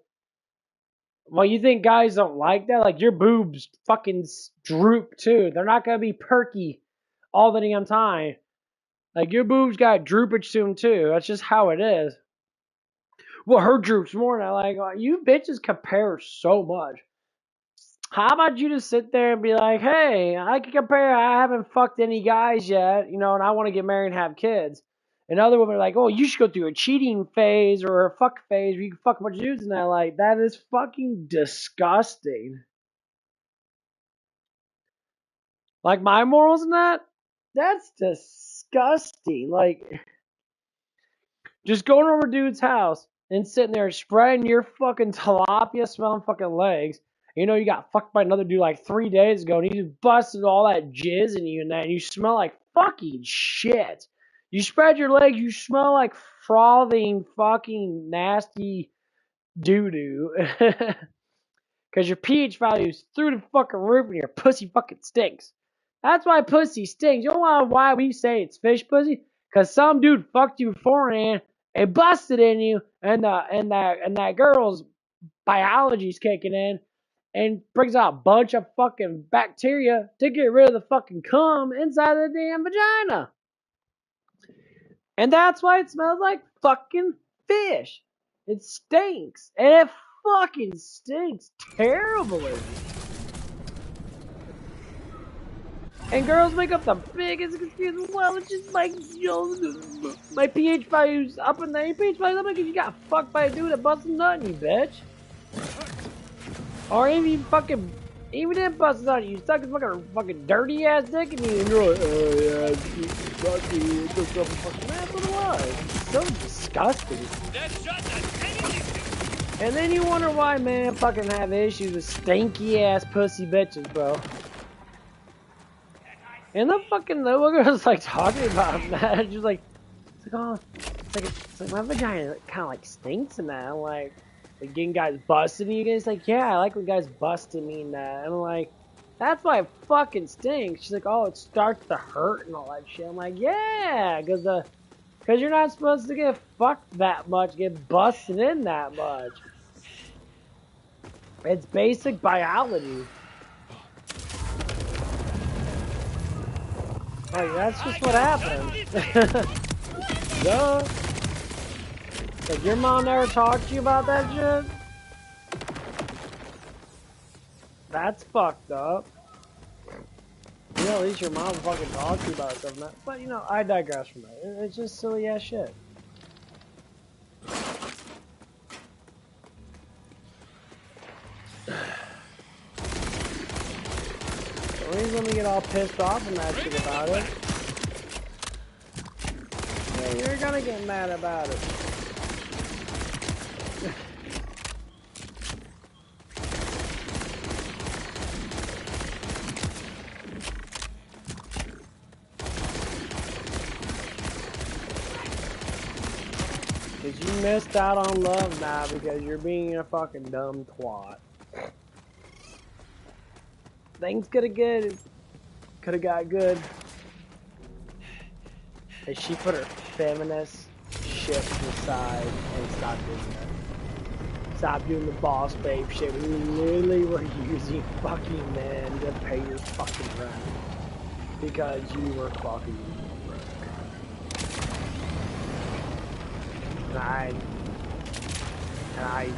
well, you think guys don't like that? Like, your boobs fucking droop too. They're not gonna be perky all the damn time. Like, your boobs got droopage to them too. That's just how it is. Well, her droops more. And I like, you bitches compare so much. How about you just sit there and be like, hey, I can compare. I haven't fucked any guys yet, you know, and I want to get married and have kids. And other women are like, oh, you should go through a cheating phase or a fuck phase where you can fuck a bunch of dudes. And I'm like, that is fucking disgusting. Like, my morals in that? That's disgusting. Like, just going over a dude's house and sitting there spreading your fucking tilapia smelling fucking legs. You know, you got fucked by another dude like 3 days ago and he just busted all that jizz in you and that, and you smell like fucking shit. You spread your legs, you smell like frothing fucking nasty doo doo. Because your pH value is through the fucking roof and your pussy fucking stinks. That's why pussy stinks. You know why we say it's fish pussy? Because some dude fucked you beforehand and busted in you, and that girl's biology's kicking in and brings out a bunch of fucking bacteria to get rid of the fucking cum inside the damn vagina. And that's why it smells like fucking fish. It stinks. And it fucking stinks terribly. And girls make up the biggest excuse. Well, it's just like, you know, my pH value's up in there. Your pH value's up because you got fucked by a dude that busted a nut in you, bitch. Or even you fucking, even didn't bust a nut in you, stuck his fucking dirty ass dick in you, and you're like, oh yeah, it's fucking, it's so fucking, that's what it was. It's so disgusting. And then you wonder why men fucking have issues with stinky ass pussy bitches, bro. And the fucking little girl's like talking about that. She's like, oh, it's like my vagina kind of like stinks and that. I'm like getting guys busting me. You guys like, yeah, I like when guys busting me and that. And I'm like, that's why it fucking stinks. She's like, oh, it starts to hurt and all that shit. I'm like, yeah, because you're not supposed to get fucked that much, get busted in that much. It's basic biology. Like, that's just what happens. Duh. Like, your mom never talked to you about that shit? That's fucked up. You know, at least your mom fucking talked to you about stuff. But, you know, I digress from that. It's just silly ass shit. The reason we get all pissed off and that shit about it. Yeah, you're gonna get mad about it. Cause you missed out on love now because you're being a fucking dumb twat. Things could have got good. And she put her feminist shit to the side and stopped doing that. Stop doing the boss babe shit. We literally were using fucking men to pay your fucking rent. Because you were fucking broke. And I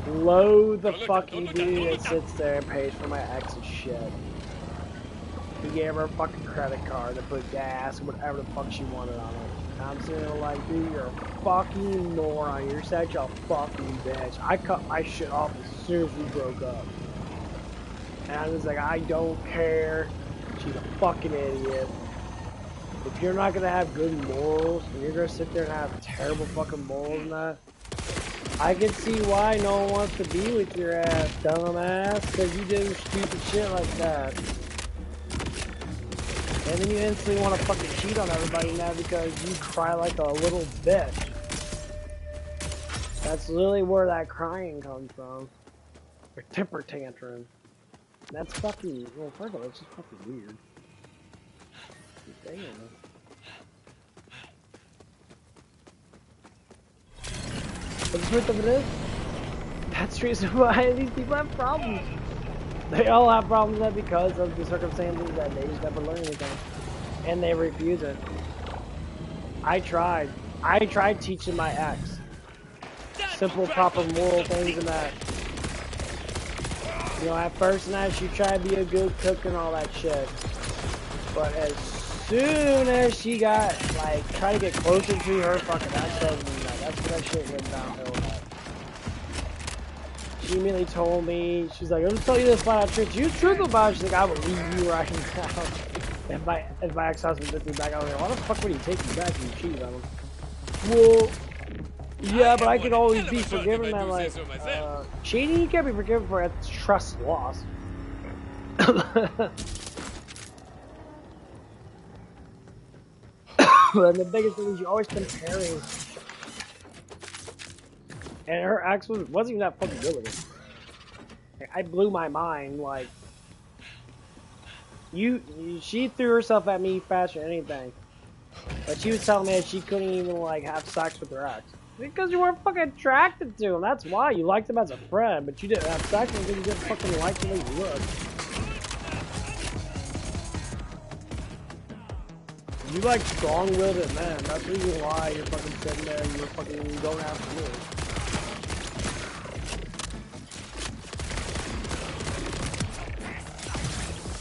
loathe the fucking dude that sits there and pays for my ex's shit. He gave her a fucking credit card to put gas or whatever the fuck she wanted on it. And I'm sitting there like, dude, you're a fucking moron. You're such a fucking bitch. I cut my shit off as soon as we broke up. And I was like, I don't care. She's a fucking idiot. If you're not gonna have good morals, and you're gonna sit there and have terrible fucking morals and that, I can see why no one wants to be with your ass, dumbass, because you do stupid shit like that. And then you instantly want to fucking cheat on everybody now because you cry like a little bitch. That's literally where that crying comes from. Or temper tantrum. That's fucking, well, first of all, it's just fucking weird. Damn. But the truth of it is, that's the reason why these people have problems. They all have problems that because of the circumstances that they just never learn anything. And they refuse it. I tried. I tried teaching my ex simple, proper moral things and that. You know, at first and that, she tried to be a good cook and all that shit. But as soon as she got, like, trying to get closer to her fucking ex-husband, that's when that shit went downhill. She immediately told me, she's like, I'm just telling you this flat out truth. You truthful about it. She's like, I will leave you right now. If my ex-husband took me back, I was like, why the fuck would he take me back if you cheated on him? Well, yeah, but I could always be forgiven. I'm like, cheating you can't be forgiven for, it's trust loss. And the biggest thing is you're always comparing. And her ex wasn't even that fucking good with it. Like, I blew my mind, like, she threw herself at me faster than anything. But she was telling me that she couldn't even, like, have sex with her ex. Because you weren't fucking attracted to him, that's why. You liked him as a friend, but you didn't have sex with him because you didn't fucking like the way he looked. You like strong-willed men, that's the reason why you're fucking sitting there and you're fucking going after me.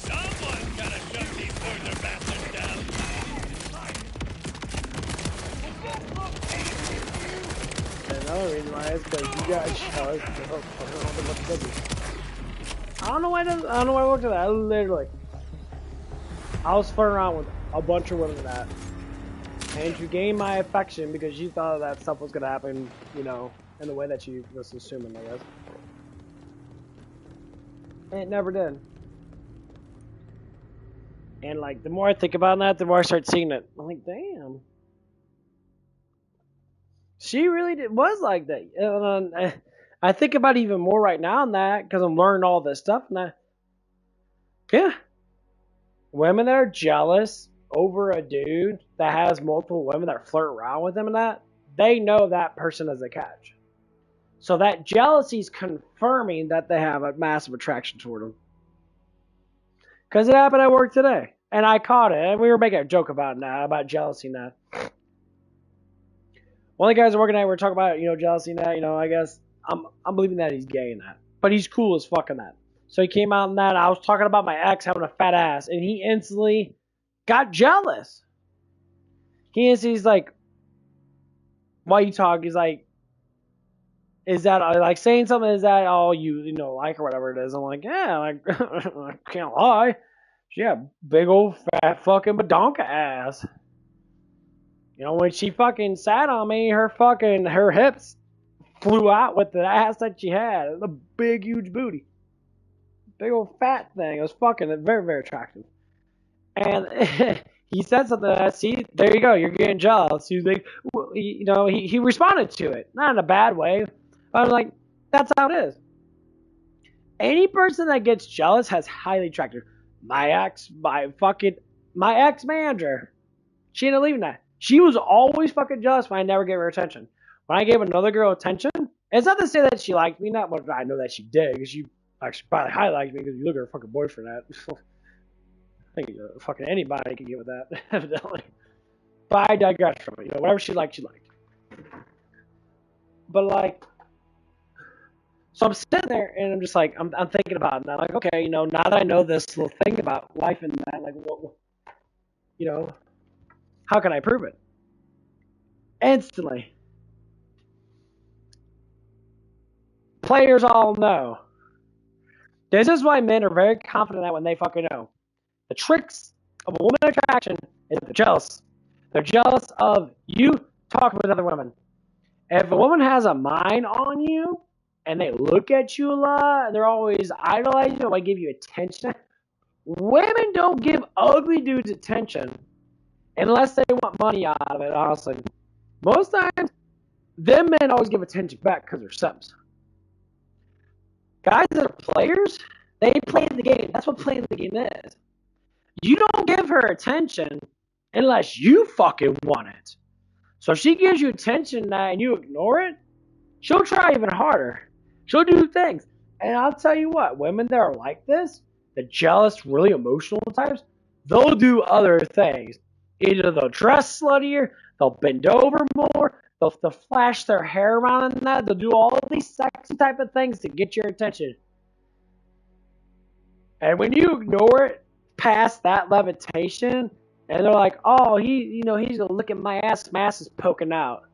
Someone's gotta shut these further bastards down. And another reason why is because you guys jealous. I don't know why I looked at that. I was flirting around with a bunch of women that. And she gained my affection because she thought that stuff was gonna happen, you know, in the way that she was assuming, I guess. And it never did. And like, the more I think about that, the more I start seeing it. I'm like, damn. She really was like that. I think about it even more right now on that because I'm learning all this stuff. And yeah. Women that are jealous over a dude that has multiple women that flirt around with him and that, they know that person is a catch. So that jealousy is confirming that they have a massive attraction toward him. Because it happened at work today. And I caught it. And we were making a joke about that, about jealousy and that. One of the guys working at, we were talking about, you know, jealousy and that, you know, I guess I'm believing that he's gay in that. But he's cool as fuck in that. So he came out in that. I was talking about my ex having a fat ass. And he instantly got jealous. He's like, why you talk? He's like, is that, like, saying something, is that all you know, like, or whatever it is? I'm like, yeah, like, I can't lie. She had big old fat fucking badonka ass. You know, when she fucking sat on me, her hips flew out with the ass that she had. It was a big, huge booty. Big old fat thing. It was fucking very, very attractive. And he said something that, see, there you go, you're getting jealous. He's like, well, you know, he responded to it. Not in a bad way. I was like, that's how it is. Any person that gets jealous has highly attractive. My ex-manager, she ended up leaving that. She was always fucking jealous when I never gave her attention. When I gave another girl attention, it's not to say that she liked me, not what I know that she did, because she actually probably highly liked me because you look at her fucking boyfriend at. I think fucking anybody can get with that, evidently. But I digress from it. You know, whatever she liked, she liked. But like, so I'm sitting there and I'm just like, I'm thinking about it. And I'm like, okay, you know, now that I know this little thing about life and that, like, what, you know, how can I prove it? Instantly. Players all know. This is why men are very confident that when they fucking know. The tricks of a woman attraction is they're jealous. They're jealous of you talking with other women. If a woman has a mind on you and they look at you a lot, and they're always idolizing you, and they give you attention, Women don't give ugly dudes attention unless they want money out of it, honestly. Most times, them men always give attention back because they're subs. Guys that are players, they play the game. That's what playing the game is. You don't give her attention unless you fucking want it. So if she gives you attention and you ignore it, she'll try even harder. She'll do things. And I'll tell you what, women that are like this, the jealous, really emotional types, they'll do other things. Either they'll dress sluttier, they'll bend over more, they'll flash their hair around and that, they'll do all of these sexy type of things to get your attention. And when you ignore it past that levitation, and they're like, oh, he's gonna look at my ass is poking out.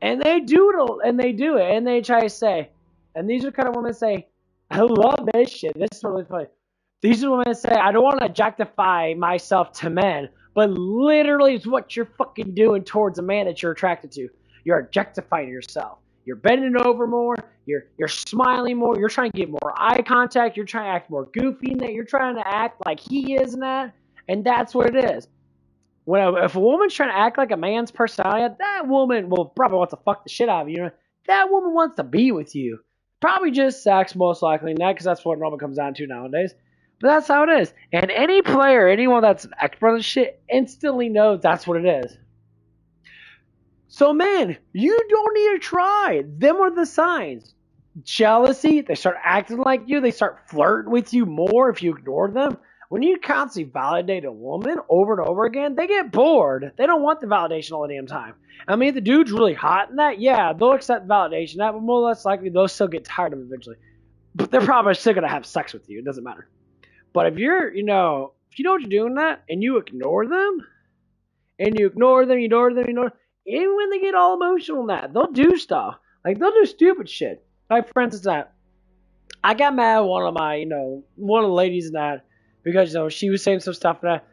And they do it, and they try to say, and these are the kind of women that say, I love this shit. This is really funny. These are women that say, I don't want to objectify myself to men, but literally it's what you're fucking doing towards a man that you're attracted to. You're objectifying yourself. You're bending over more. You're smiling more. You're trying to get more eye contact. You're trying to act more goofy in that. You're trying to act like he is in that. And that's what it is. If a woman's trying to act like a man's personality, that woman will probably want to fuck the shit out of you. That woman wants to be with you. Probably just sex, most likely not, because that's what it normally comes down to nowadays. But that's how it is. And any player, anyone that's an expert on this shit, instantly knows that's what it is. So, man, you don't need to try. Them are the signs. Jealousy, they start acting like you. They start flirting with you more if you ignore them. When you constantly validate a woman over and over again, they get bored. They don't want the validation all the damn time. I mean, if the dude's really hot in that, yeah, they'll accept validation. That, but more or less likely, they'll still get tired of it eventually. But they're probably still going to have sex with you. It doesn't matter. But if you're, if you know what you're doing that, and you ignore them, even when they get all emotional in that, they'll do stuff. Like, they'll do stupid shit. Like, for instance, I got mad at one of the ladies in that, because, she was saying some stuff that,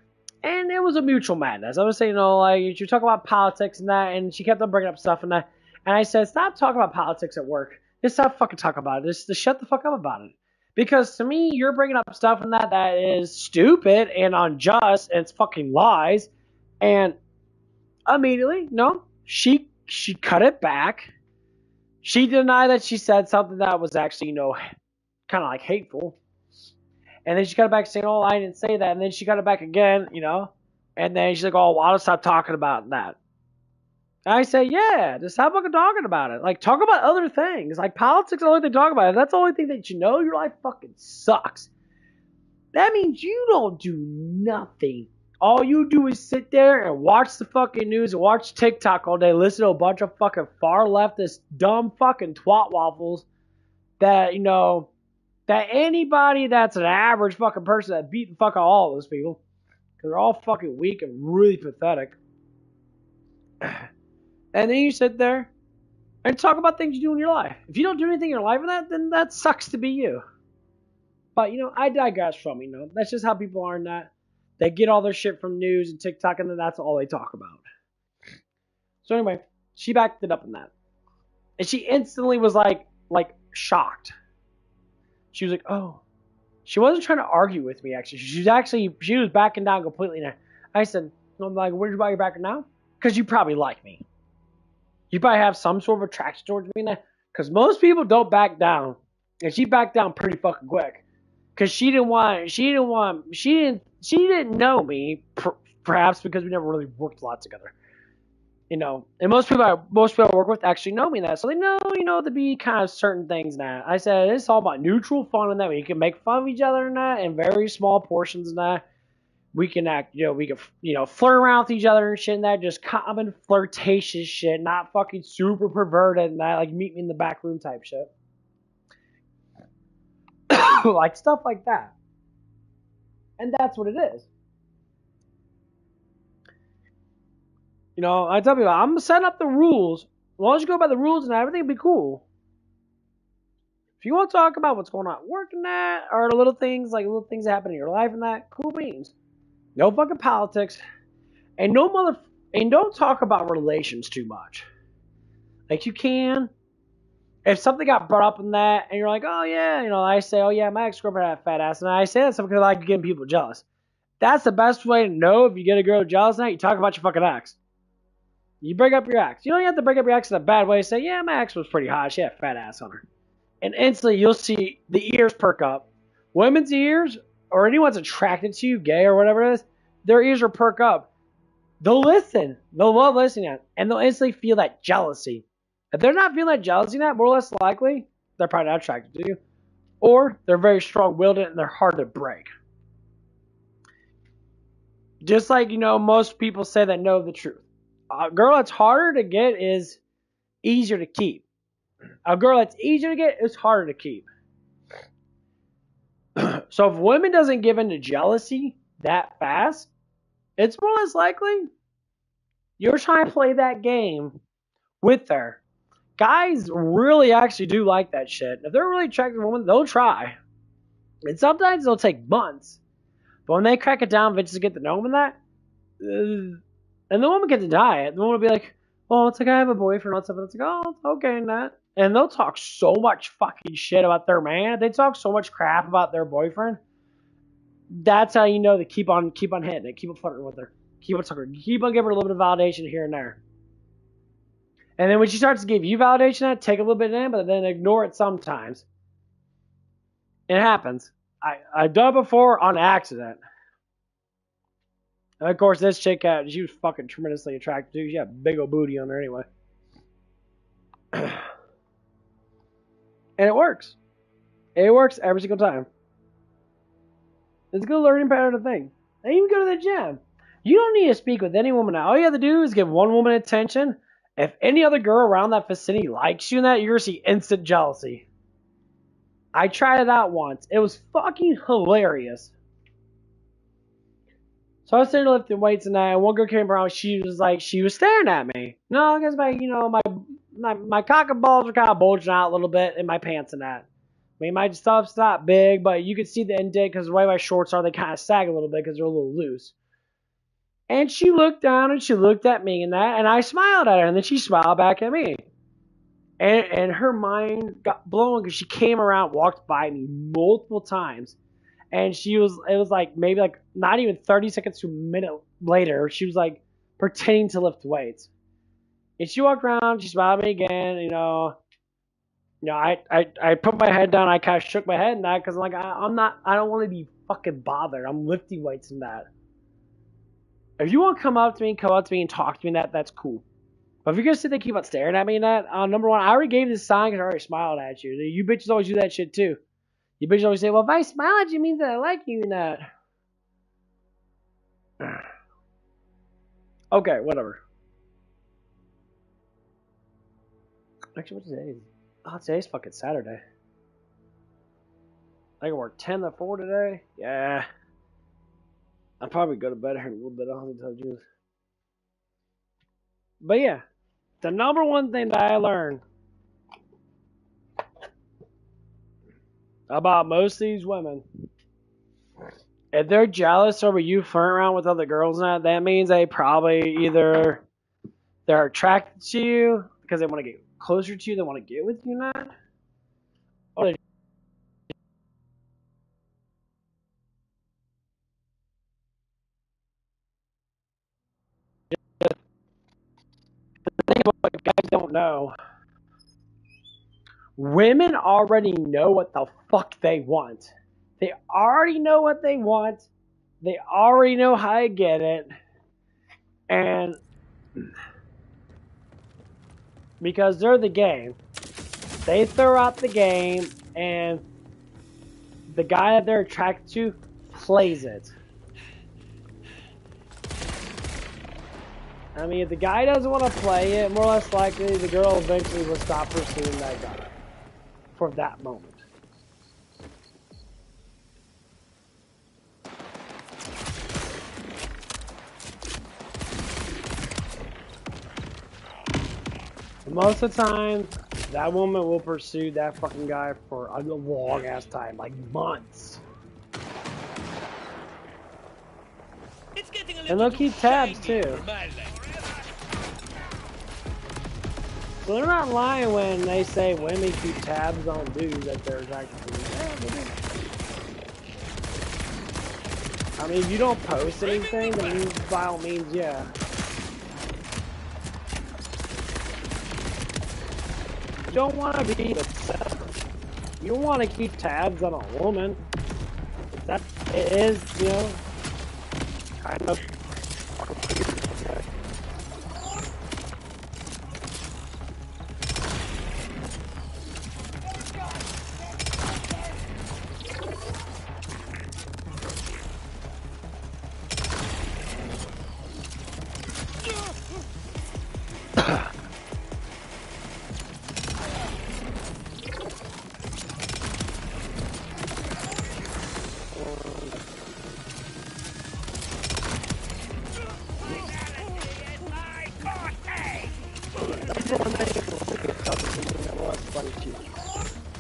and it was a mutual madness. I was saying, you talk about politics and that, and she kept on bringing up stuff and that, and I said, stop talking about politics at work. Just stop fucking talking about it. Just shut the fuck up about it. Because to me, you're bringing up stuff and that is stupid and unjust, and it's fucking lies, and immediately, no, she cut it back. She denied that she said something that was actually, kind of like hateful. And then she got it back saying, oh, I didn't say that. And then she got it back again, And then she's like, oh, well, I'll stop talking about that. And I say, yeah, just stop fucking talking about it. Like, talk about other things. Like, politics is the only thing to talk about. If that's the only thing that your life fucking sucks. That means you don't do nothing. All you do is sit there and watch the fucking news and watch TikTok all day, listen to a bunch of fucking far leftist, dumb fucking twat waffles that, that anybody that's an average fucking person that beat the fuck out all those people, because they're all fucking weak and really pathetic. And then you sit there and talk about things you do in your life. If you don't do anything in your life in that, then that sucks to be you. But, I digress from, that's just how people are in that. They get all their shit from news and TikTok, and then that's all they talk about. So anyway, she backed it up in that. And she instantly was like shocked. She was like, oh. She wasn't trying to argue with me, actually. She was backing down completely. I said, I'm like, why are you backing down? Because you probably like me. You probably have some sort of attraction towards me now. Because most people don't back down. And she backed down pretty fucking quick. Because she didn't know me, perhaps because we never really worked a lot together. And most people I work with actually know me that. So they know, to be kind of certain things now. I said, it's all about neutral fun and that. We can make fun of each other and that in very small portions and that. We can act, we can, flirt around with each other and shit and that. Just common flirtatious shit, not fucking super perverted and that, like meet me in the back room type shit. Like stuff like that. And that's what it is. I tell people, I'm setting up the rules. As long as you go by the rules and everything will be cool. If you want to talk about what's going on at work and that, or the little things that happen in your life and that, cool beans. No fucking politics. And don't talk about relations too much. Like you can, if something got brought up in that, and you're like, oh yeah, I say, oh yeah, my ex-girlfriend had a fat ass, and I say that stuff because I like getting people jealous. That's the best way to know if you get a girl jealous now. You talk about your fucking ex. You break up your ex. You don't have to break up your ex in a bad way. Say, yeah, my ex was pretty hot. She had a fat ass on her. And instantly you'll see the ears perk up. Women's ears, or anyone's attracted to you, gay or whatever it is, their ears will perk up. They'll listen. They'll love listening, and they'll instantly feel that jealousy. If they're not feeling that jealousy, more or less likely, they're probably not attracted to you. Or they're very strong-willed and they're hard to break. Just like, most people say that know the truth. A girl that's harder to get is easier to keep. A girl that's easier to get is harder to keep. So if women doesn't give in to jealousy that fast, it's more or less likely you're trying to play that game with her. Guys really actually do like that shit. If they're really attracted to women, they'll try. And sometimes it'll take months. But when they crack it down, bitches get to know them and that, and the woman can deny it. The woman will be like, oh, it's like I have a boyfriend and stuff. And it's like, oh, okay, and that. And they'll talk so much fucking shit about their man. They talk so much crap about their boyfriend. That's how you know to keep on hitting it. Keep on flirting with her. Keep on talking. Keep on giving her a little bit of validation here and there. And then when she starts to give you validation, take a little bit in, but then ignore it sometimes. It happens. I've done it before on accident. And of course, this chick, she was fucking tremendously attractive too. She had a big old booty on her anyway. And it works. It works every single time. It's a good learning pattern thing. And even go to the gym. You don't need to speak with any woman now. All you have to do is give one woman attention. If any other girl around that vicinity likes you in that, you're going to see instant jealousy. I tried it out once. It was fucking hilarious. So I was sitting there lifting weights and that, and one girl came around, she was staring at me. No, because my cock and balls were kind of bulging out a little bit in my pants and that. I mean, my stuff's not big, but you could see the indent because the way my shorts are, they kind of sag a little bit because they're a little loose. And she looked down and she looked at me and that, and I smiled at her, and then she smiled back at me. And her mind got blown because she came around, walked by me multiple times. And it was like maybe like not even 30 seconds to a minute later, she was like pretending to lift weights. And she walked around, she smiled at me again, I put my head down, I kind of shook my head and that because I'm like, I don't want to be fucking bothered. I'm lifting weights and that. If you want to come up to me and talk to me, that's cool. But if you're going to sit there and keep on staring at me and that, number one, I already gave this sign because I already smiled at you. You bitches always do that shit too. You bitches always say, well, if I smile at you, it means that I like you and that. Okay, whatever. Actually, what's today? Oh, today's fucking Saturday. I can work 10 to 4 today. Yeah. I'll probably go to bed here in a little bit. I'll tell you. But yeah, the number one thing that I learned about most of these women, if they're jealous over you flirting around with other girls now, that means they probably either they're attracted to you because they want to get closer to you, they want to get with you now, or they what guys don't know. Women already know what the fuck they want. They already know what they want. They already know how to get it. And because they're the game, they throw out the game and the guy that they're attracted to plays it. I mean, if the guy doesn't want to play it, more or less likely the girl eventually will stop pursuing that guy for that moment. Most of the time, that woman will pursue that fucking guy for a long ass time, like months. And they'll keep tabs too. So they're not lying when they say women keep tabs on dudes that they're attracted to. Yeah, they do. I mean, if you don't post anything, then by all means, yeah. You don't want to be obsessed. You don't want to keep tabs on a woman. That it is, you know, kind of.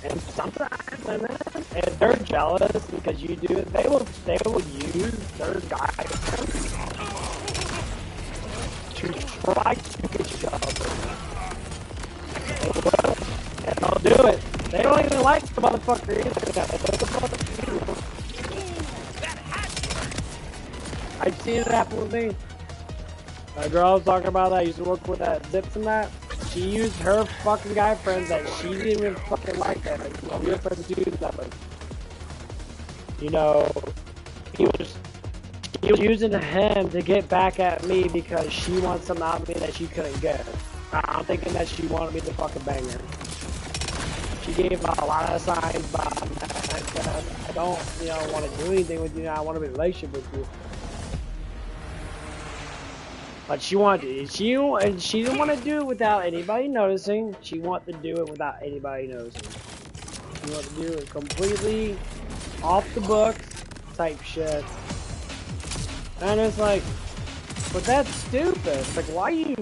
And sometimes women, if they're jealous because you do it, they will use their guy to try to get you jealous. They will, and they'll do it. They don't even like the motherfucker either. I've seen it happen with me. A girl I was talking about that I used to work with that Zips and that. She used her fucking guy friends that she didn't even fucking like that. Like, well, your friends do that, but you know, he was using him to get back at me because she wants something out of me that she couldn't get. I'm thinking that she wanted me to fucking bang her. She gave a lot of signs, but I don't, you know, want to do anything with you. I want to be in a relationship with you. But she wanted to, she didn't want to do it without anybody noticing. She wanted to do it without anybody noticing. She wanted to do it completely off the books type shit. And it's like, but that's stupid. It's like, why you,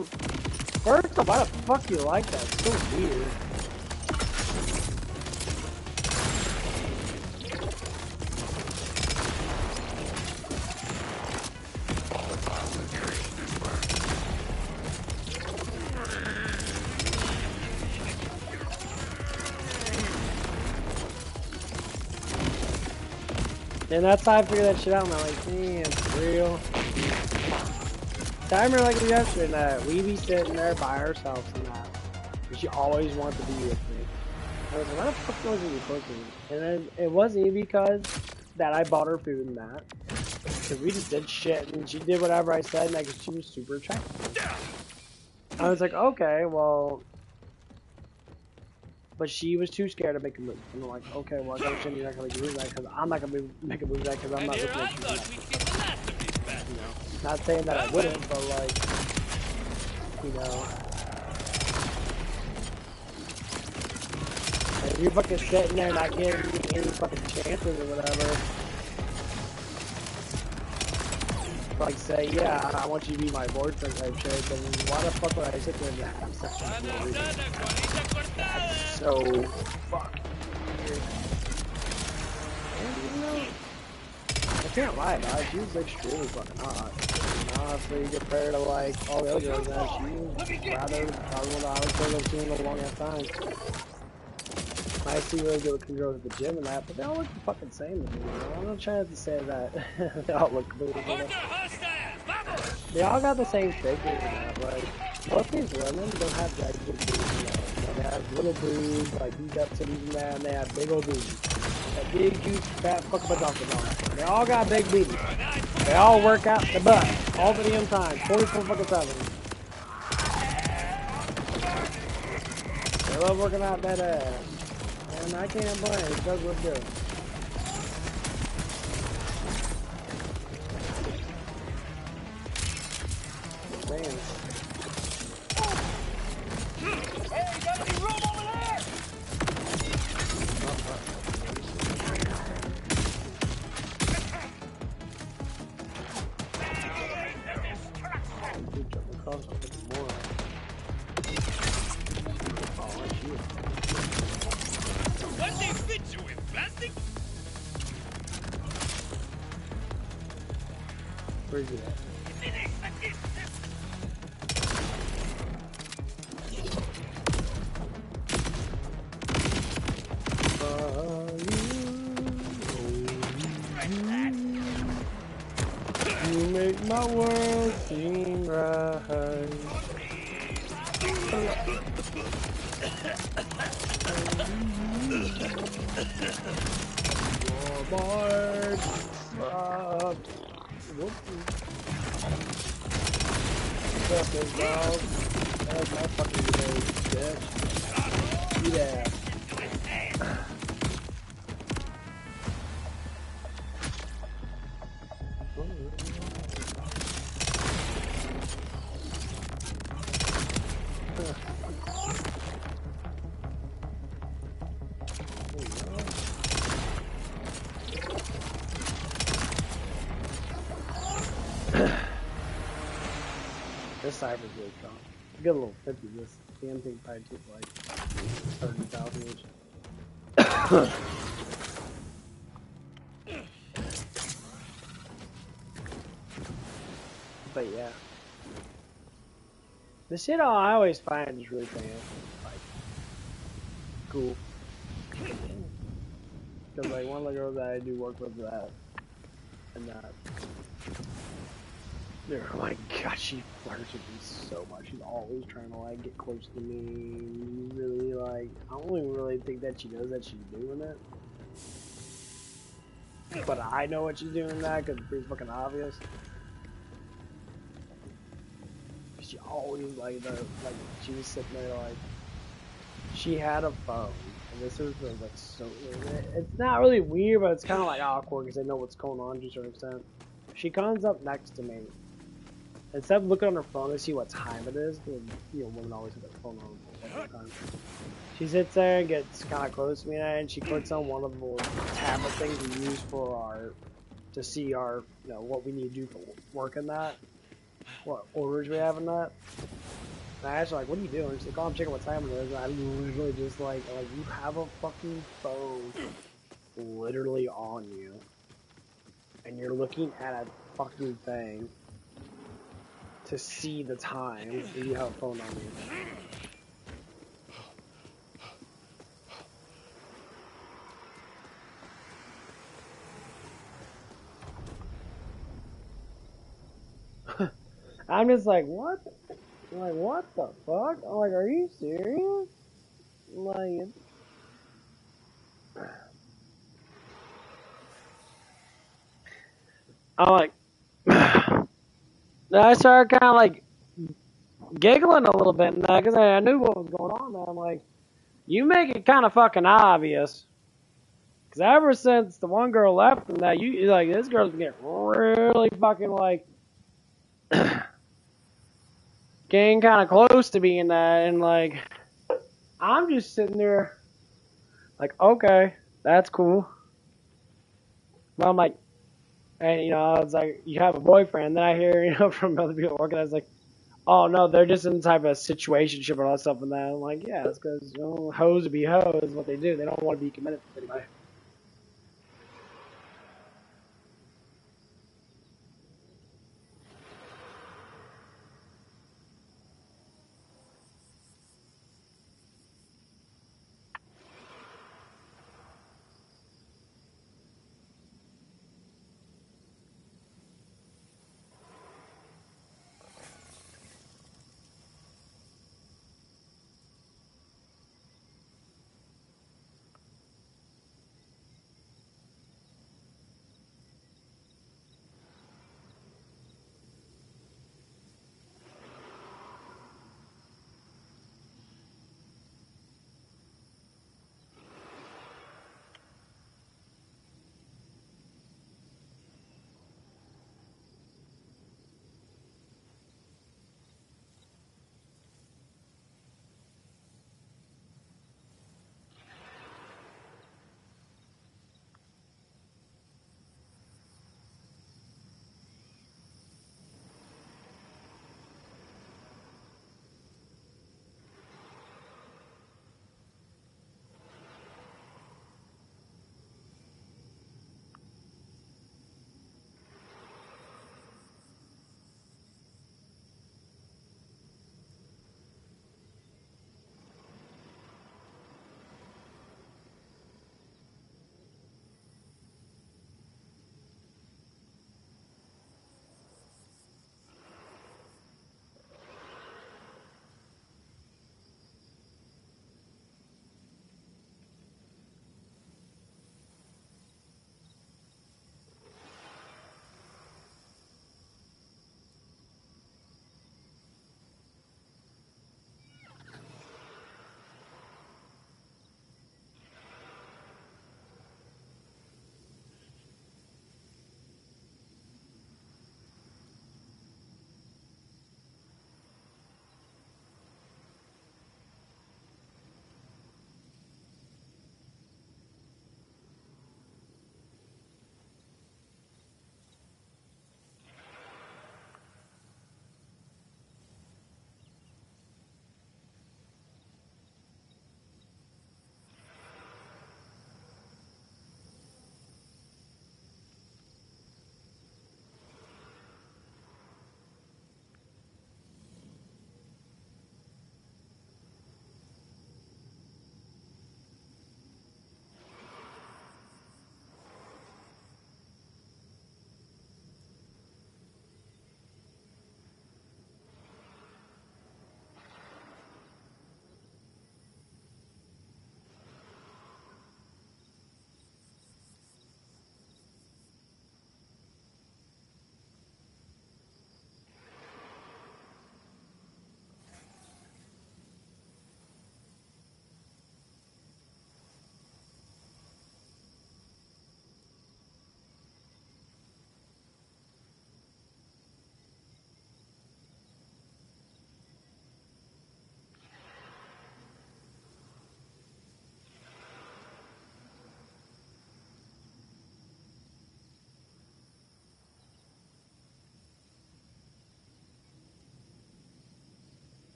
first off, why the fuck you like that? It's so weird. And that's how I figured that shit out, and I'm like, damn, it's real. So I remember like yesterday that we be sitting there by ourselves and that. And she always wanted to be with me. I was like, why the fuck was you cooking? And then it wasn't even because that I bought her food and that. Because we just did shit and she did whatever I said and like she was super attractive. I was like, okay, well, but she was too scared to make a move. And I'm like, okay, well, I gotta pretend you're not gonna make a move that because I'm not gonna make a move that because I'm not looking at you. You know, not saying that I wouldn't, but like, you know, if you're fucking sitting there not giving me any fucking chances or whatever, like say, yeah, I want you to be my boyfriend type shit, then why the fuck would I sit there and have sex with you? That's so fucking weird. And you know, I can't lie about it, she was extremely fucking hot. And honestly, compared to like all the other girls that she was rather probably one of the hottest girls I've seen in a long ass time. I see really good looking girls at the gym and that, but they all look the fucking same to me. You know? I'm not trying to say that they all look good. They all got the same figure and that. Like, most of these women don't have that big boobs, you know. They have little boobs, like these titties and that, and they have big old boobs. That big, huge, fat fucking badonkadonk on it. They all got big boobies. They all work out the butt all the damn time, 24 fucking 7. They love working out that ass. And I can't blame it, does look good. Man. Hey, you got any room over there? What they fit you in, plastic? Where's he at? My world seemed right. Your board. What's up, big dog? That's my fucking nose, bitch. Yeah. This cypher's really strong. Get a little 50. This damn thing probably took like 30,000 each. But yeah. The shit I always find is really fan. Like, cool. Because like one of the girls that I do work with that and that. Oh my god, she flirts with me so much. She's always trying to like get close to me. Really like, I don't even really think that she knows that she's doing it. But I know what she's doing that because it's pretty fucking obvious. She always like she was sitting there like she had a phone and this was like so it's not really weird but it's kind of like awkward because I know what's going on to a certain extent. She comes up next to me. Instead of looking on her phone to see what time it is, you know, women always have their phone on all the time. She sits there and gets kind of close to me and she clicks on one of the little tablet things we use for our to see our you know what we need to do for work in that. What orders we have in that? And I asked her, like, what are you doing? She's like, oh, I'm checking what time it is. And I literally just like, you have a fucking phone literally on you. And you're looking at a fucking thing to see the time and you have a phone on you. I'm just like, what? I'm like, what the fuck? I'm like, are you serious? I'm like, I'm like, I started kind of like giggling a little bit because I knew what was going on. I'm like, you make it kind of fucking obvious. Because ever since the one girl left and that, you like, this girl's getting really fucking like, getting kind of close to being that. And like, I'm just sitting there like, okay, that's cool. But I'm like, and you know, it's like, you have a boyfriend. Then I hear, you know, from other people working, I was like, oh no, they're just in the type of situationship or all that stuff. And that I'm like, yeah, it's because, you know, hoes be hoes is what they do. They don't want to be committed to anybody.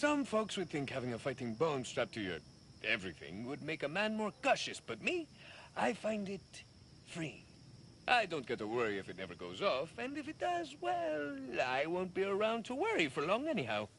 Some folks would think having a fighting bone strapped to your everything would make a man more cautious, but me, I find it freeing. I don't get to worry if it never goes off, and if it does, well, I won't be around to worry for long anyhow.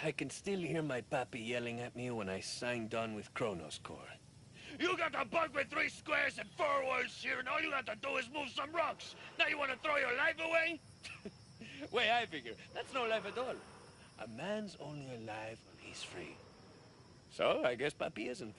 I can still hear my pappy yelling at me when I signed on with Kronos Core. You got a bug with 3 squares and 4 walls here, and all you have to do is move some rocks. Now you want to throw your life away? Way I figure, that's no life at all. A man's only alive when he's free. So, I guess pappy isn't.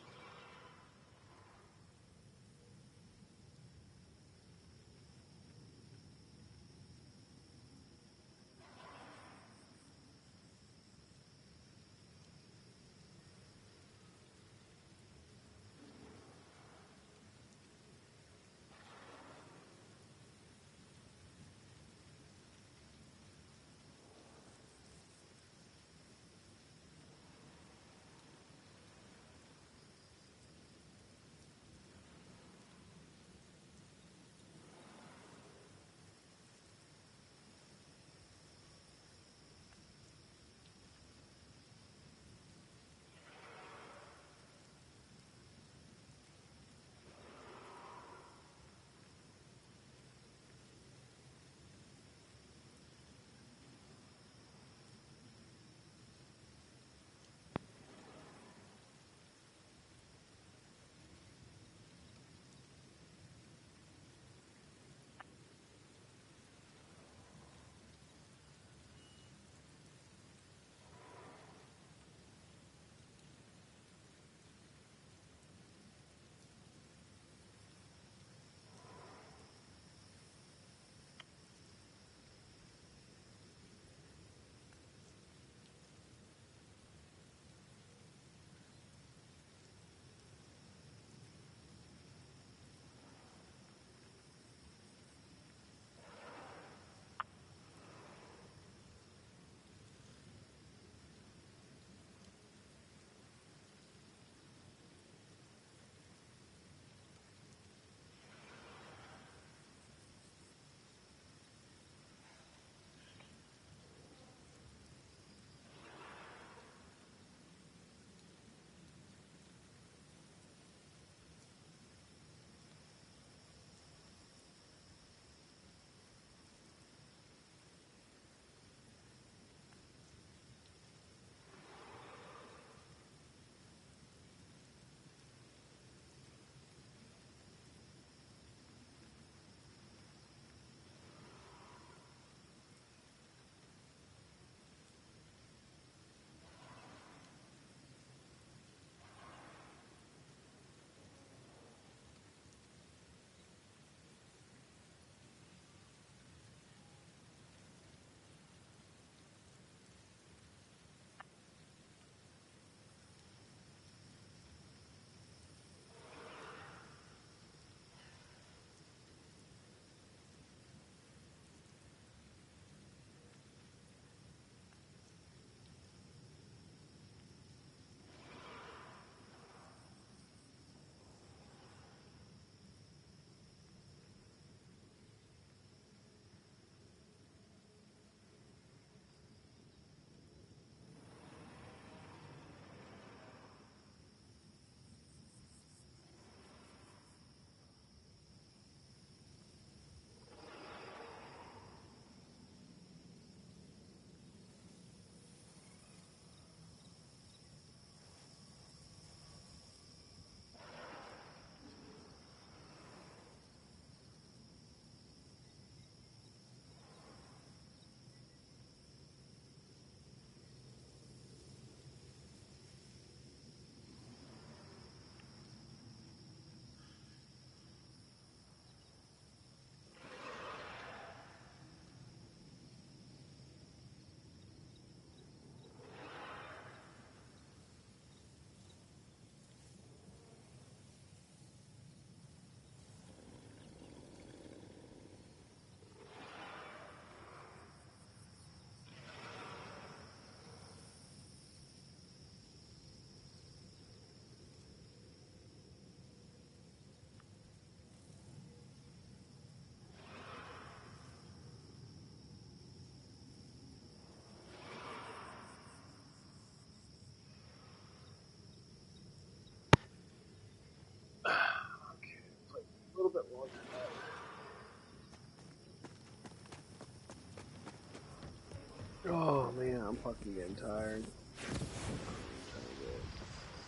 Oh man, I'm fucking getting tired.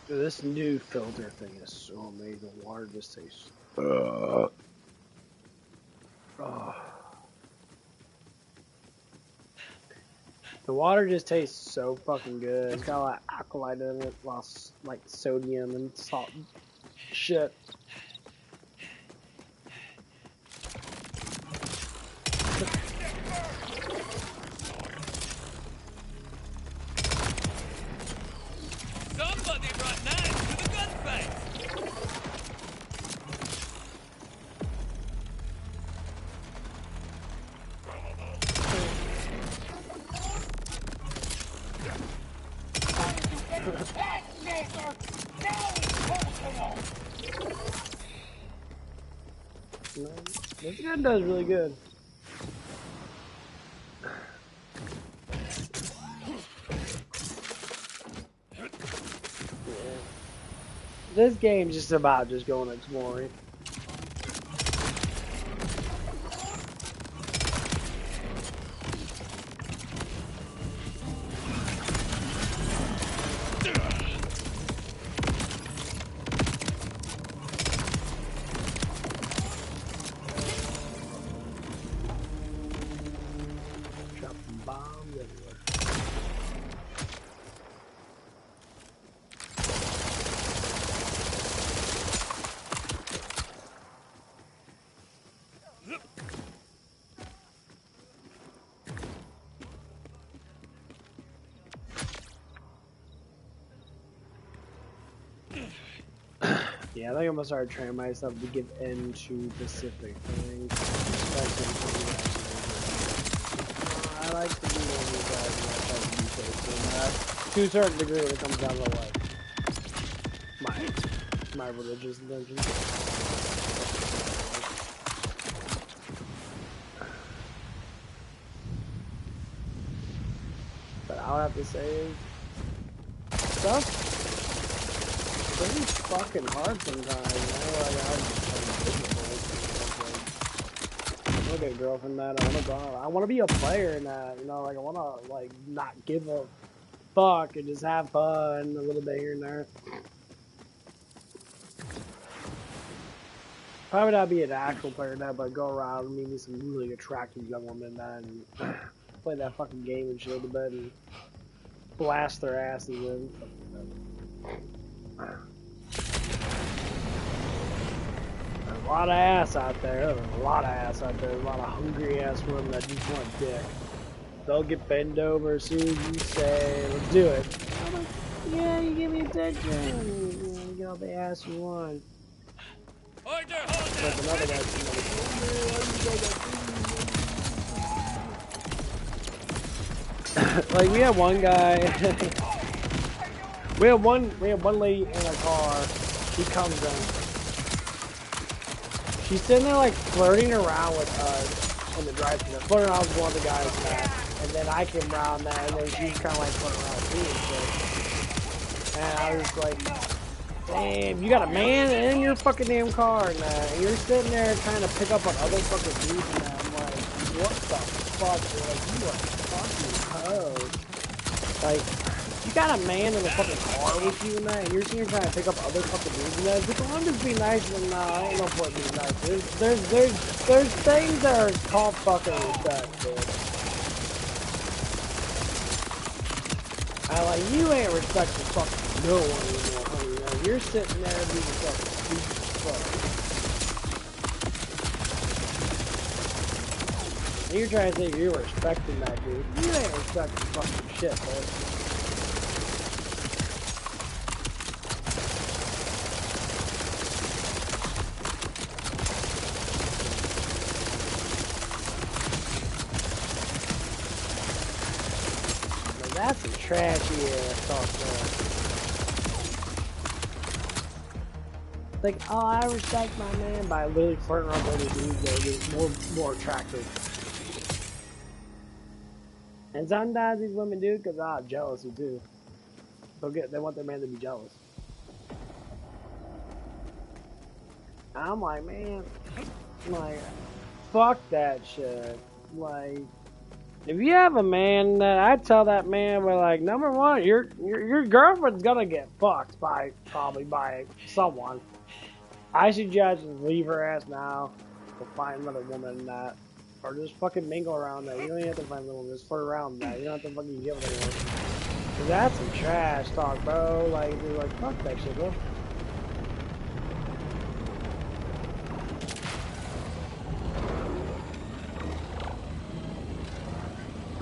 Dude, this new filter thing is so amazing. The water just tastes. Oh. The water just tastes so fucking good. It's got a lot of alkaline in it, lost like sodium and salt and shit. Somebody brought knives to the gunfight. This gun does really good. Yeah. This game's just about just going exploring. Dropping bombs everywhere. Yeah, I think I'm gonna start training myself to get into specific things. I like to be one of these guys who I try to be safe to a certain degree when it comes down to like my religious intentions. But I'll have to say is stuff pretty fucking hard sometimes, man. Like I'm look at girlfriend that I wanna be a player in that, you know, like I wanna like not give a fuck and just have fun a little bit here and there. Probably not be an actual player in that, but go around and meet me some really attractive young women in that and play that fucking game and shit a little bit and blast their asses in. There's a lot of ass out there. There's a lot of ass out there. There's a lot of hungry ass women that just want dick. They'll get bent over as soon as you say, let's do it. I'm like, yeah, you give me attention. You get all the ass you want. Order, hold But another guy's like, we had one guy. we had one lady in a car. She comes in. She's sitting there like flirting around with us in the drive-thru. Flirting around with one of the guys there. And then I came around there and then she's kinda like flirting around with me and shit. And I was like, damn, you got a man in your fucking damn car and you're sitting there trying to pick up on other fucking dudes and I'm like, what the fuck, dude? Like, you are fucking hoe. Like, you got a man in the fucking car with you and you're sitting here trying to pick up other fucking dudes and that. Like, well, I'm just being nice and I ain't no point being nice. There's things that are called fucking respect, dude. Like, you ain't respecting fucking no one anymore, honey. You know, you're sitting there being fucking stupid as fuck. And you're trying to say you're respecting that dude. You ain't respecting fucking shit, man. That's some trashy ass talk, man. Like, oh, I respect my man by literally flirting around with other dudes that get more attractive. And sometimes these women do because jealousy too. They want their man to be jealous. And I'm like, man, like, fuck that shit. Like, If you have a man that I tell that man, we're like, number one, your girlfriend's gonna get fucked probably by someone. I suggest just leave her ass now. Go find another woman that, or just fucking mingle around that. You don't even have to find another woman. Just flirt around that. You don't have to fucking get with anyone. Cause that's some trash talk, bro. Like, dude, like fuck that shit, bro.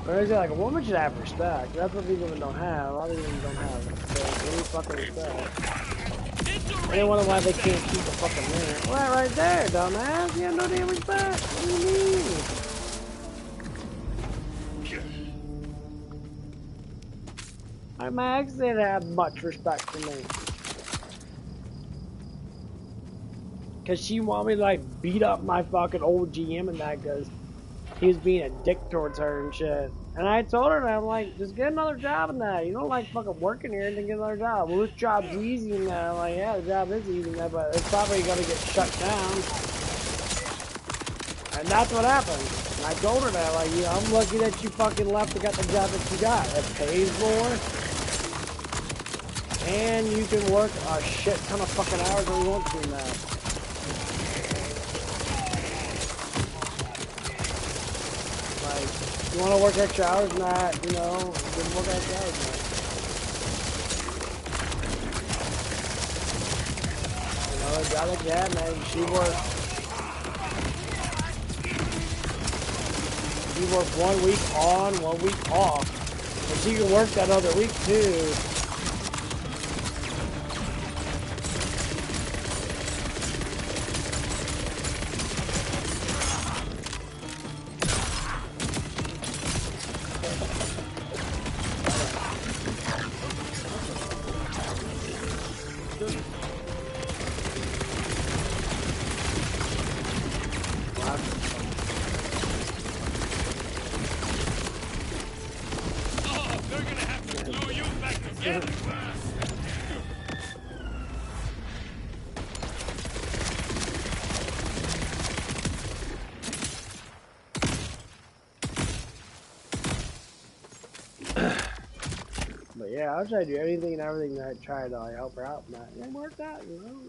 But I say, like, a woman should have respect. That's what these women don't have. A lot of women don't have any fucking respect. They wonder why they can't keep a fucking minute. Well, that right there, dumbass. You have no damn respect. What do you mean? My ex didn't have much respect for me. Cause she wanted me to, like, beat up my fucking old GM and that, cause he was being a dick towards her and shit. And I told her, I'm like, just get another job in that. You don't like fucking working here, and then get another job. Well, this job's easy in that. I'm like, yeah, the job is easy in that, but it's probably gonna get shut down. And that's what happened. And I told her that, like, you know, I'm lucky that you fucking left and got the job that you got. It pays more. And you can work a shit ton of fucking hours when you want to in that. Like, you want to work extra hours, not, you know, just work extra hours, man. You know, a job like that, man, she worked 1 week on, 1 week off. And she can work that other week, too. But yeah, I'll try to do anything and everything that I try to like, help her out in that. And it worked out, you know.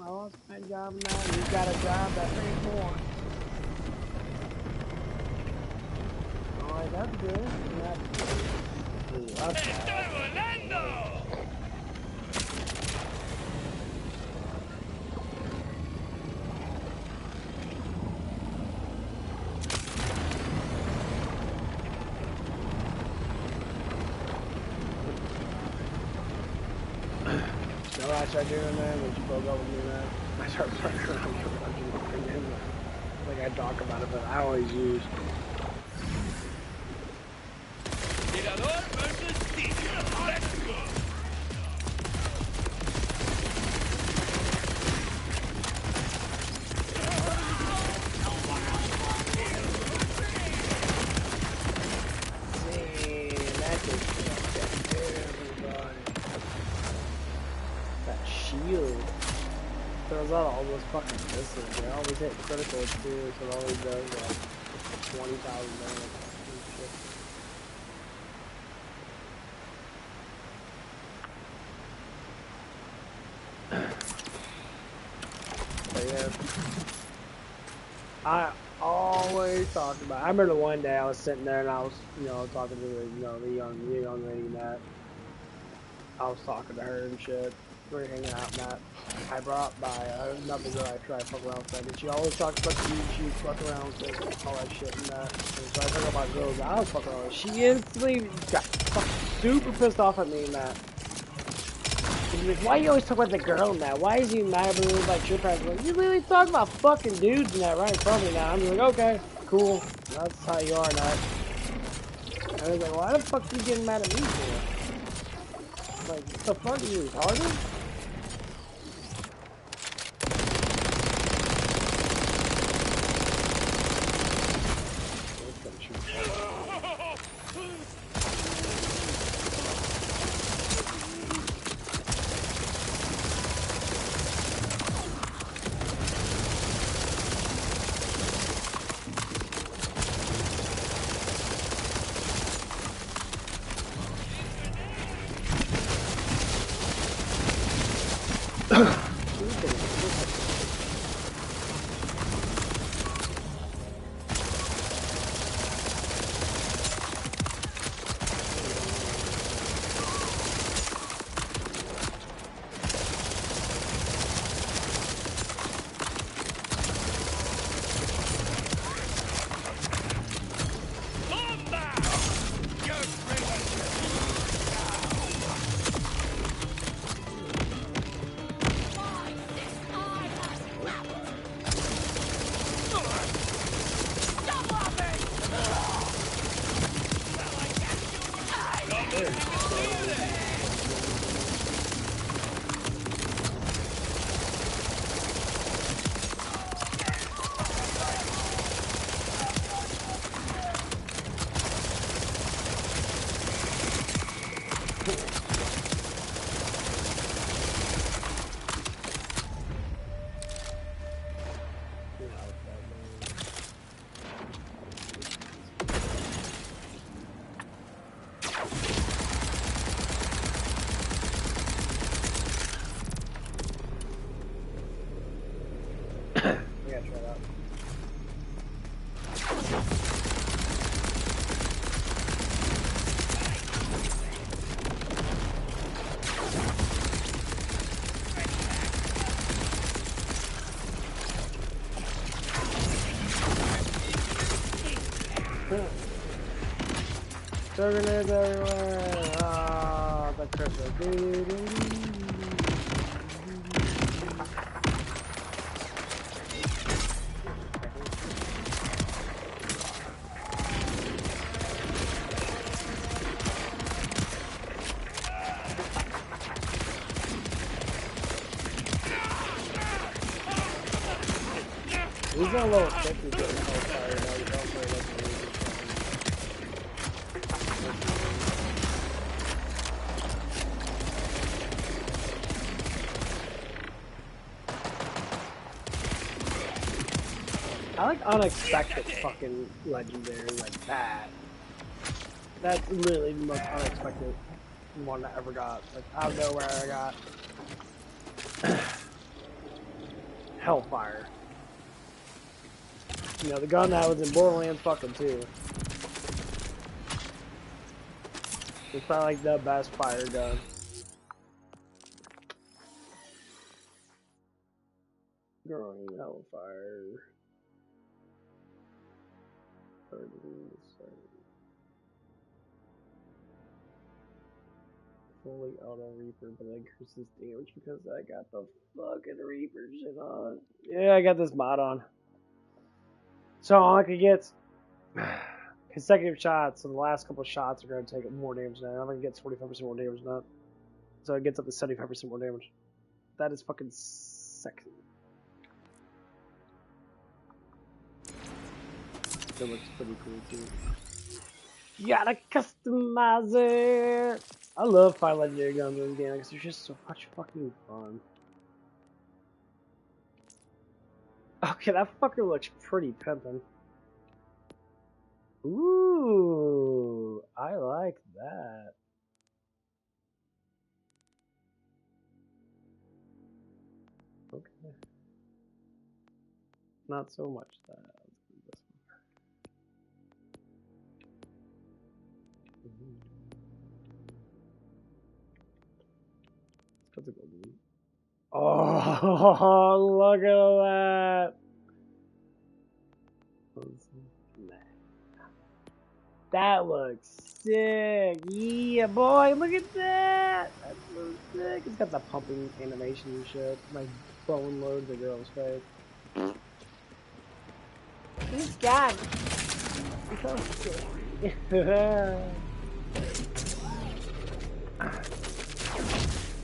I lost my job and that, and you got a job that pays more. Alright, that's good. And that's good. Ooh, that's bad. So I started doing that when she broke up with me, man. I started playing around with him. Like I talk about it, but I always use. Tirador versus teacher. Let's go. Shield throws out all those fucking missiles. They always hit critical too, so it always does like 20,000 damage and shit. But yeah, I always talk about. I remember the one day I was sitting there and I was, you know, talking to the young lady that I was talking to her and shit. We were hanging out and that. I brought by another girl I tried to fuck around with, and she always talks about the she fuck around with all that shit and that. And so I talk about girls I was fucking around with. She instantly got fucking super pissed off at me and that. She's like, why you always talk about the girl and that? Why is he mad when we like your parents? Like, you literally talk about fucking dudes and that right in front of me now. I'm just like, okay, cool. That's how you are now. And I was like, why the fuck are you getting mad at me for? Like, what the fuck are you retarded? Throw grenades everywhere. Ah, the Christmas. He's a little sticky to hellfire, though. You don't play like the I like unexpected fucking legendary like that. That's literally the most unexpected one I ever got. Like out of nowhere I got Hellfire. You know, the gun that was in Borderlands fucking 2. It's probably like the best fire gun. Growing Hellfire. Fully auto Reaper, but I increases damage because I got the fucking Reaper shit on. Yeah, I got this mod on. So all I could get consecutive shots, so the last couple of shots are going to take more damage than that. I'm going to get 25% more damage than that. So it gets up to 75% more damage. That is fucking sexy. It looks pretty cool too. You gotta customize it! I love 5 legendary guns in this game because they're just so much fucking fun. Okay, that fucker looks pretty pimpin'. Ooh, I like that. Okay. Not so much that. Let's do this one. That's a good one. Oh, look at that! That looks sick! Yeah, boy, look at that! That's so sick! It's got the pumping animation and shit. Like, bone loads the girl's face. This guy! He's so sick.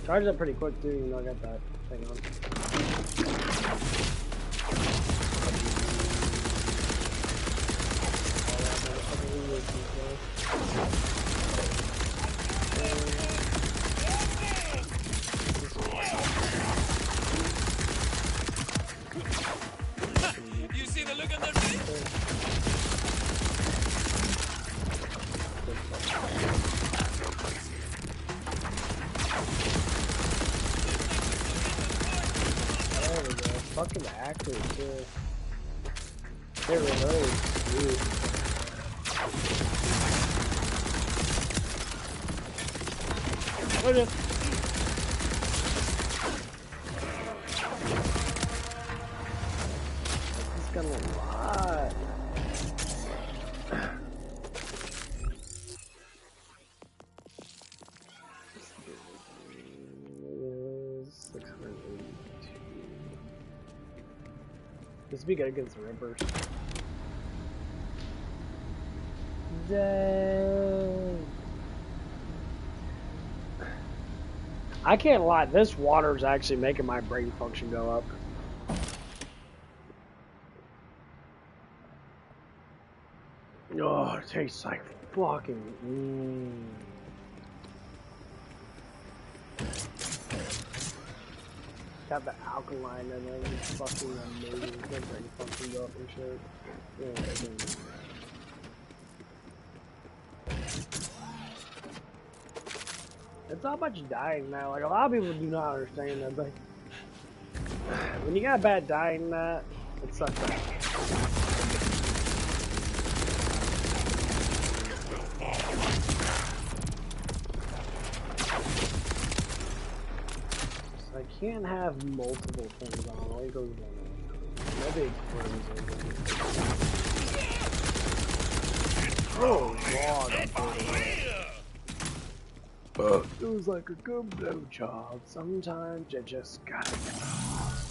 Charges up pretty quick, too, you know, I got that thing on. You see the look on their face? There we go. Fucking actors, too. They're really sweet. Look at He's got a lot. This would be good against the Rippers. Dang. I can't lie, this water is actually making my brain function go up. Oh, it tastes like fucking. Got the alkaline in it. It's fucking amazing. My brain function go up and shit. Yeah, it's not much dying now. Like, a lot of people do not understand that. Like, when you got bad dying, that it sucks. can't have multiple things on. All goes one. Maybe oh God! It was like a good blowjob. Sometimes you just gotta get off.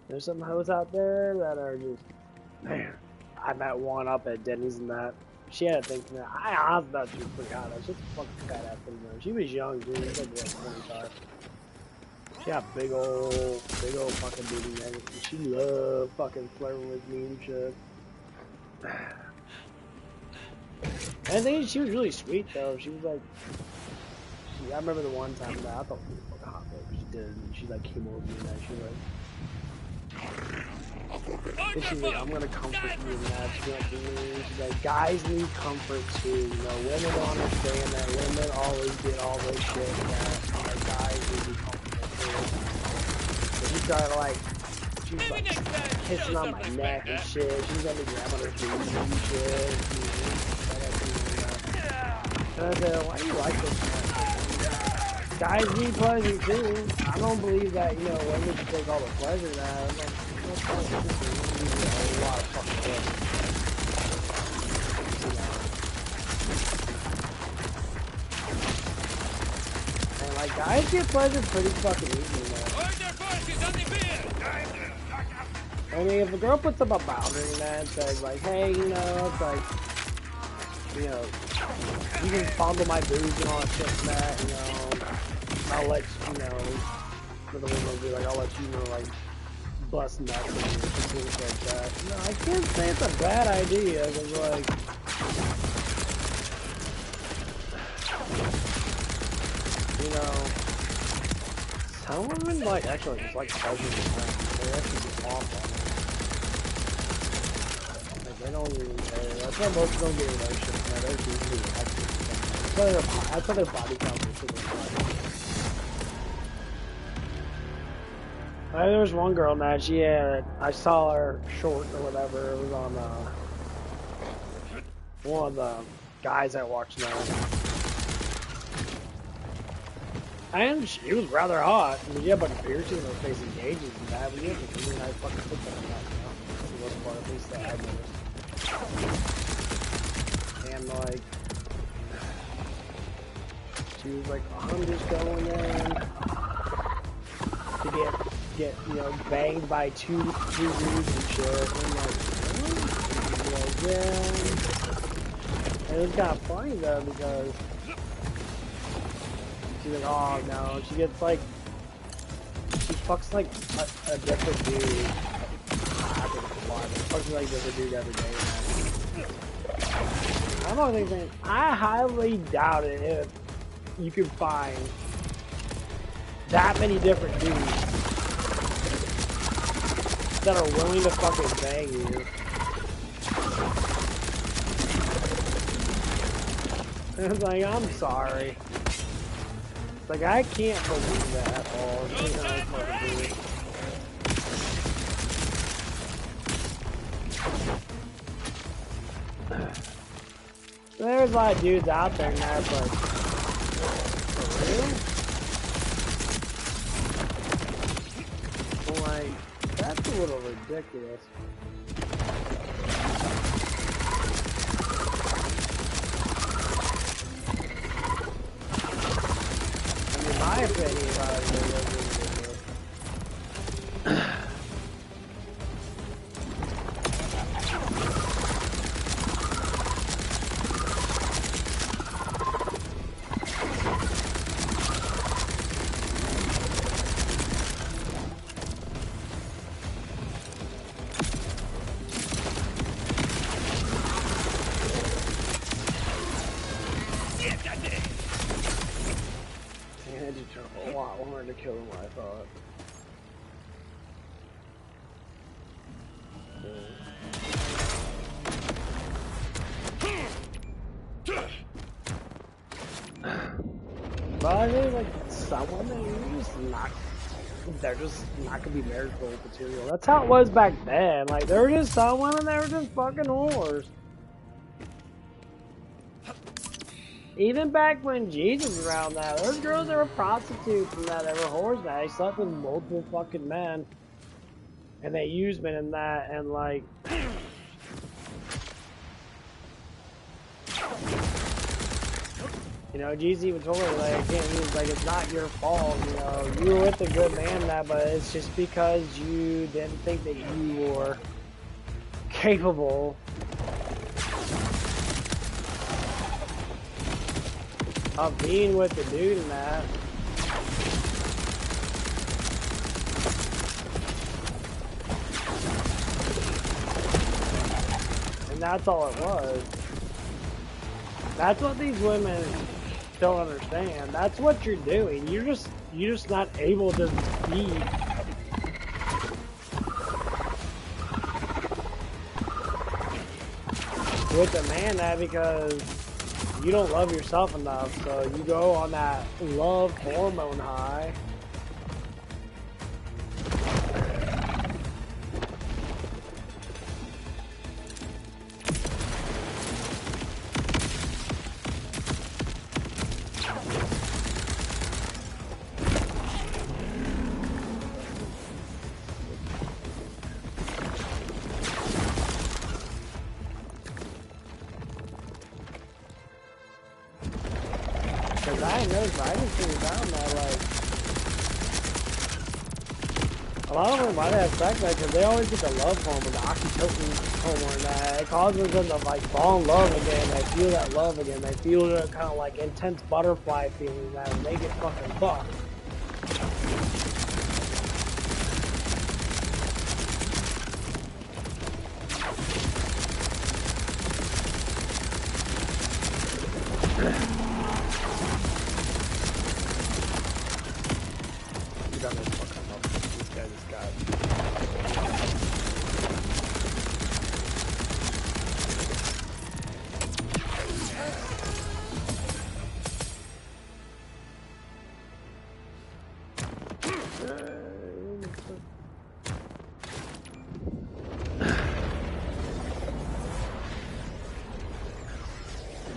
There's some hoes out there that are just, man. I met one up at Denny's and that. She had a thing for me. I honestly thought she was pretty hot. She's a fucking fat ass thing though. She was young, dude. She was like 25. She got big old fucking booty, man. She loved fucking flirting with me and shit. And I think she was really sweet though. She was like, I remember the one time that I thought she was fucking hot though. She did, and she like came over to me and she was like. And she's like, I'm gonna comfort you and that. She's like, guys need comfort too. You know, women don't understand that. Women always get all this shit that like, guys need to be comfortable too. So she started like, she was like kissing on my neck and shit. She was gonna grab on her knees and shit. And I said, why do you like this, man? Guys need pleasure too. I don't believe that, you know, women should take all the pleasure in that. I'm like, a lot of fucking shit. And like guys get pleasure pretty fucking easy, man. I mean, if a girl puts up a boundary in that and says like, hey, you know, it's like, you know, you can fondle my boobs and all that shit and that, you know, I'll let you know, for the women will be like, I'll let you know, like, bust nuts and things like that. No, I can't say it's a bad idea, because, like, you know, some women, like, actually just like pleasure the time. They actually just off on it. Like, they don't even care. That's why most of them get relationships, man. They're usually active. That's why their body count is super high. There was one girl, man, she had, I saw her short or whatever, it was on, one of the guys I watched now. And she was rather hot. I mean, yeah, but piercing in her face engages and that, but yeah, but I mean, I fucking put that in that, you know, for the most part, at least that I noticed. And, like, she was like, I'm just going in to get you know, banged by two dudes and shit. And like, what? Yeah. And it was kind of funny though because she's like, oh no, she gets like, she fucks like a different dude. I think it's a lot. She fucks like a different dude every day. I don't think I highly doubt it if you can find that many different dudes that are willing to fucking bang you. And it's like, I'm sorry. It's like, I can't believe that at all. There's a lot of dudes out there now, but for real? Like, that's a little ridiculous. I mean, my opinion about it is ridiculous. A lot harder to kill than what I thought. But I think like someone they're just not gonna be married for material. That's how it was back then. Like there were just some women that were just fucking whores. Even back when Jesus was around that, those girls that were prostitutes and that were whores that they slept with multiple fucking men. And they used men in that and like you know, Jesus even told her like again, he was like, it's not your fault, you know, you were with a good man that, but it's just because you didn't think that you were capable of being with the dude in that. And that's all it was. That's what these women don't understand. That's what you're doing. You're just not able to be with a man that because you don't love yourself enough, so you go on that love hormone high. Because I noticed, I just figured out that, like, a lot of them might have sex because they always get the love hormone, the oxytocin hormone, that it causes them to, like, fall in love again. They feel that love again. They feel the kind of, like, intense butterfly feeling that when they get fucking fucked.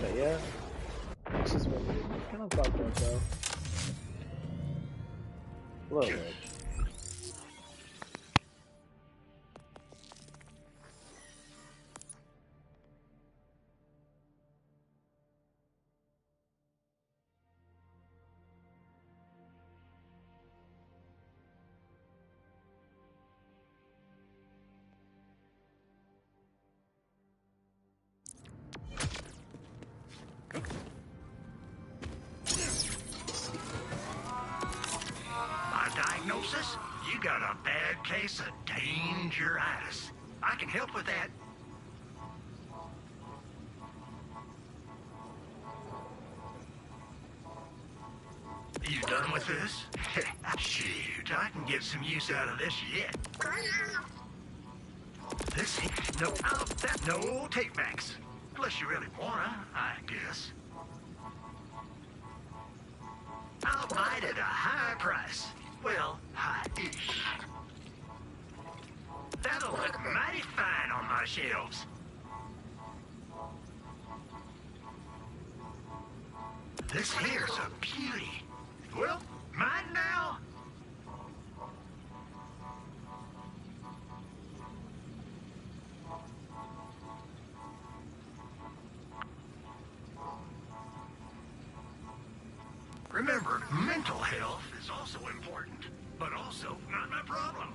But yeah, it's just kind of fucked up though. A little bit. My diagnosis? You got a bad case of dangeritis. I can help with that. You done with this? Shoot, I can get some use out of this yet. This, no, no take backs. Unless you really wanna, I guess. I'll buy it at a high price. Well, high-ish. That'll look mighty fine on my shelves. This here's a beauty. Well, mine now. Remember, mental health is also important, but also not my problem.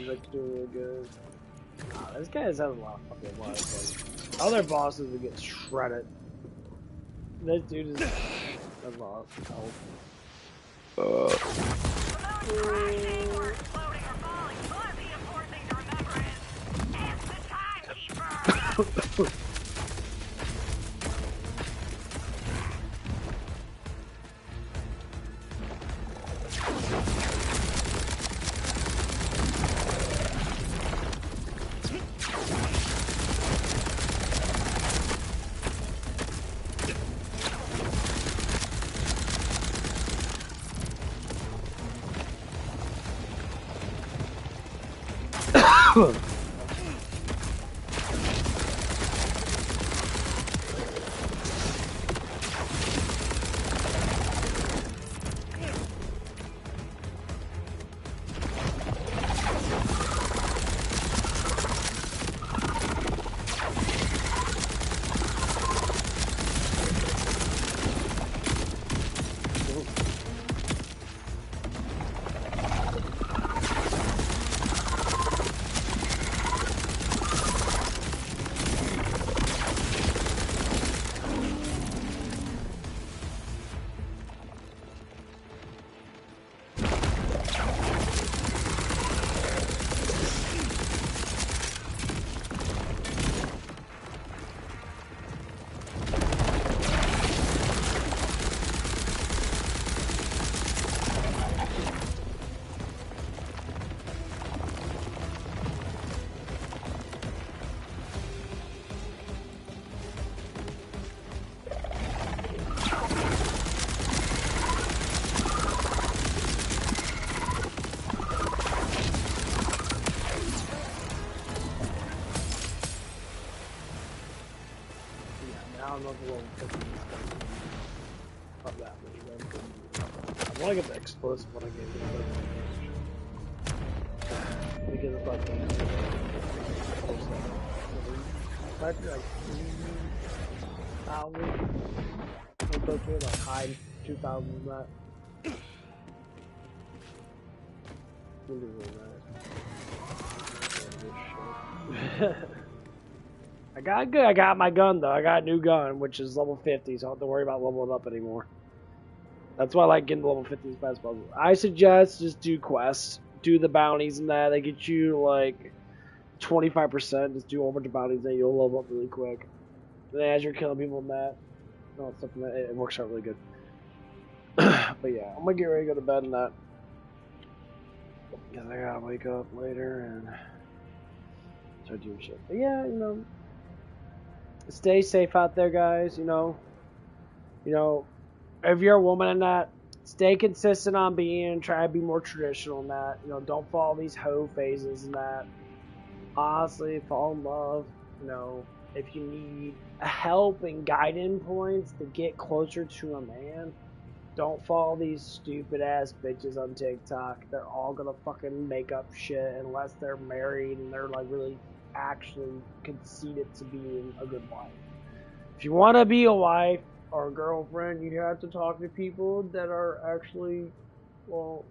looks doing really good. Nah, this guy has a lot of fucking life. Like, other bosses would get shredded. This dude is a lot of health. Crashing or exploding or falling, but the important thing to remember is, it's the timekeeper! I don't know if the level 50 is up that many then. I want to get the explosive one again. Because it's like, might be like 3,000. We'll go to like high 2,000 and that. We'll do that. I got good. I got my gun though. I got a new gun, which is level 50, so I don't have to worry about leveling up anymore. That's why I like getting to level 50 as fast as possible. I suggest just do quests, do the bounties and that. They get you like 25%. Just do a bunch of bounties, and you'll level up really quick. And as you're killing people in that, all stuff in that, it works out really good. But yeah, I'm gonna get ready to go to bed and that, because I gotta wake up later and start doing shit. But yeah, you know. Stay safe out there, guys. You know, if you're a woman in that, stay consistent on being, try to be more traditional in that. You know, don't follow these hoe phases and that. Honestly, fall in love. You know, if you need help and guiding points to get closer to a man, don't follow these stupid ass bitches on TikTok. They're all gonna fucking make up shit unless they're married and they're like really actually conceited to being a good wife. If you want to be a wife or a girlfriend, you have to talk to people that are actually, well,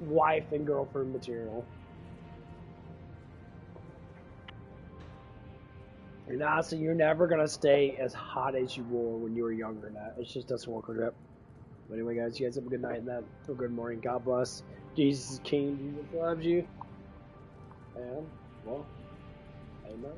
wife and girlfriend material. And honestly, you're never going to stay as hot as you were when you were younger than that. It just doesn't work like that. But anyway, guys, you guys have a good night and that. Or good morning. God bless. Jesus is King. Jesus loves you. And, well, amen.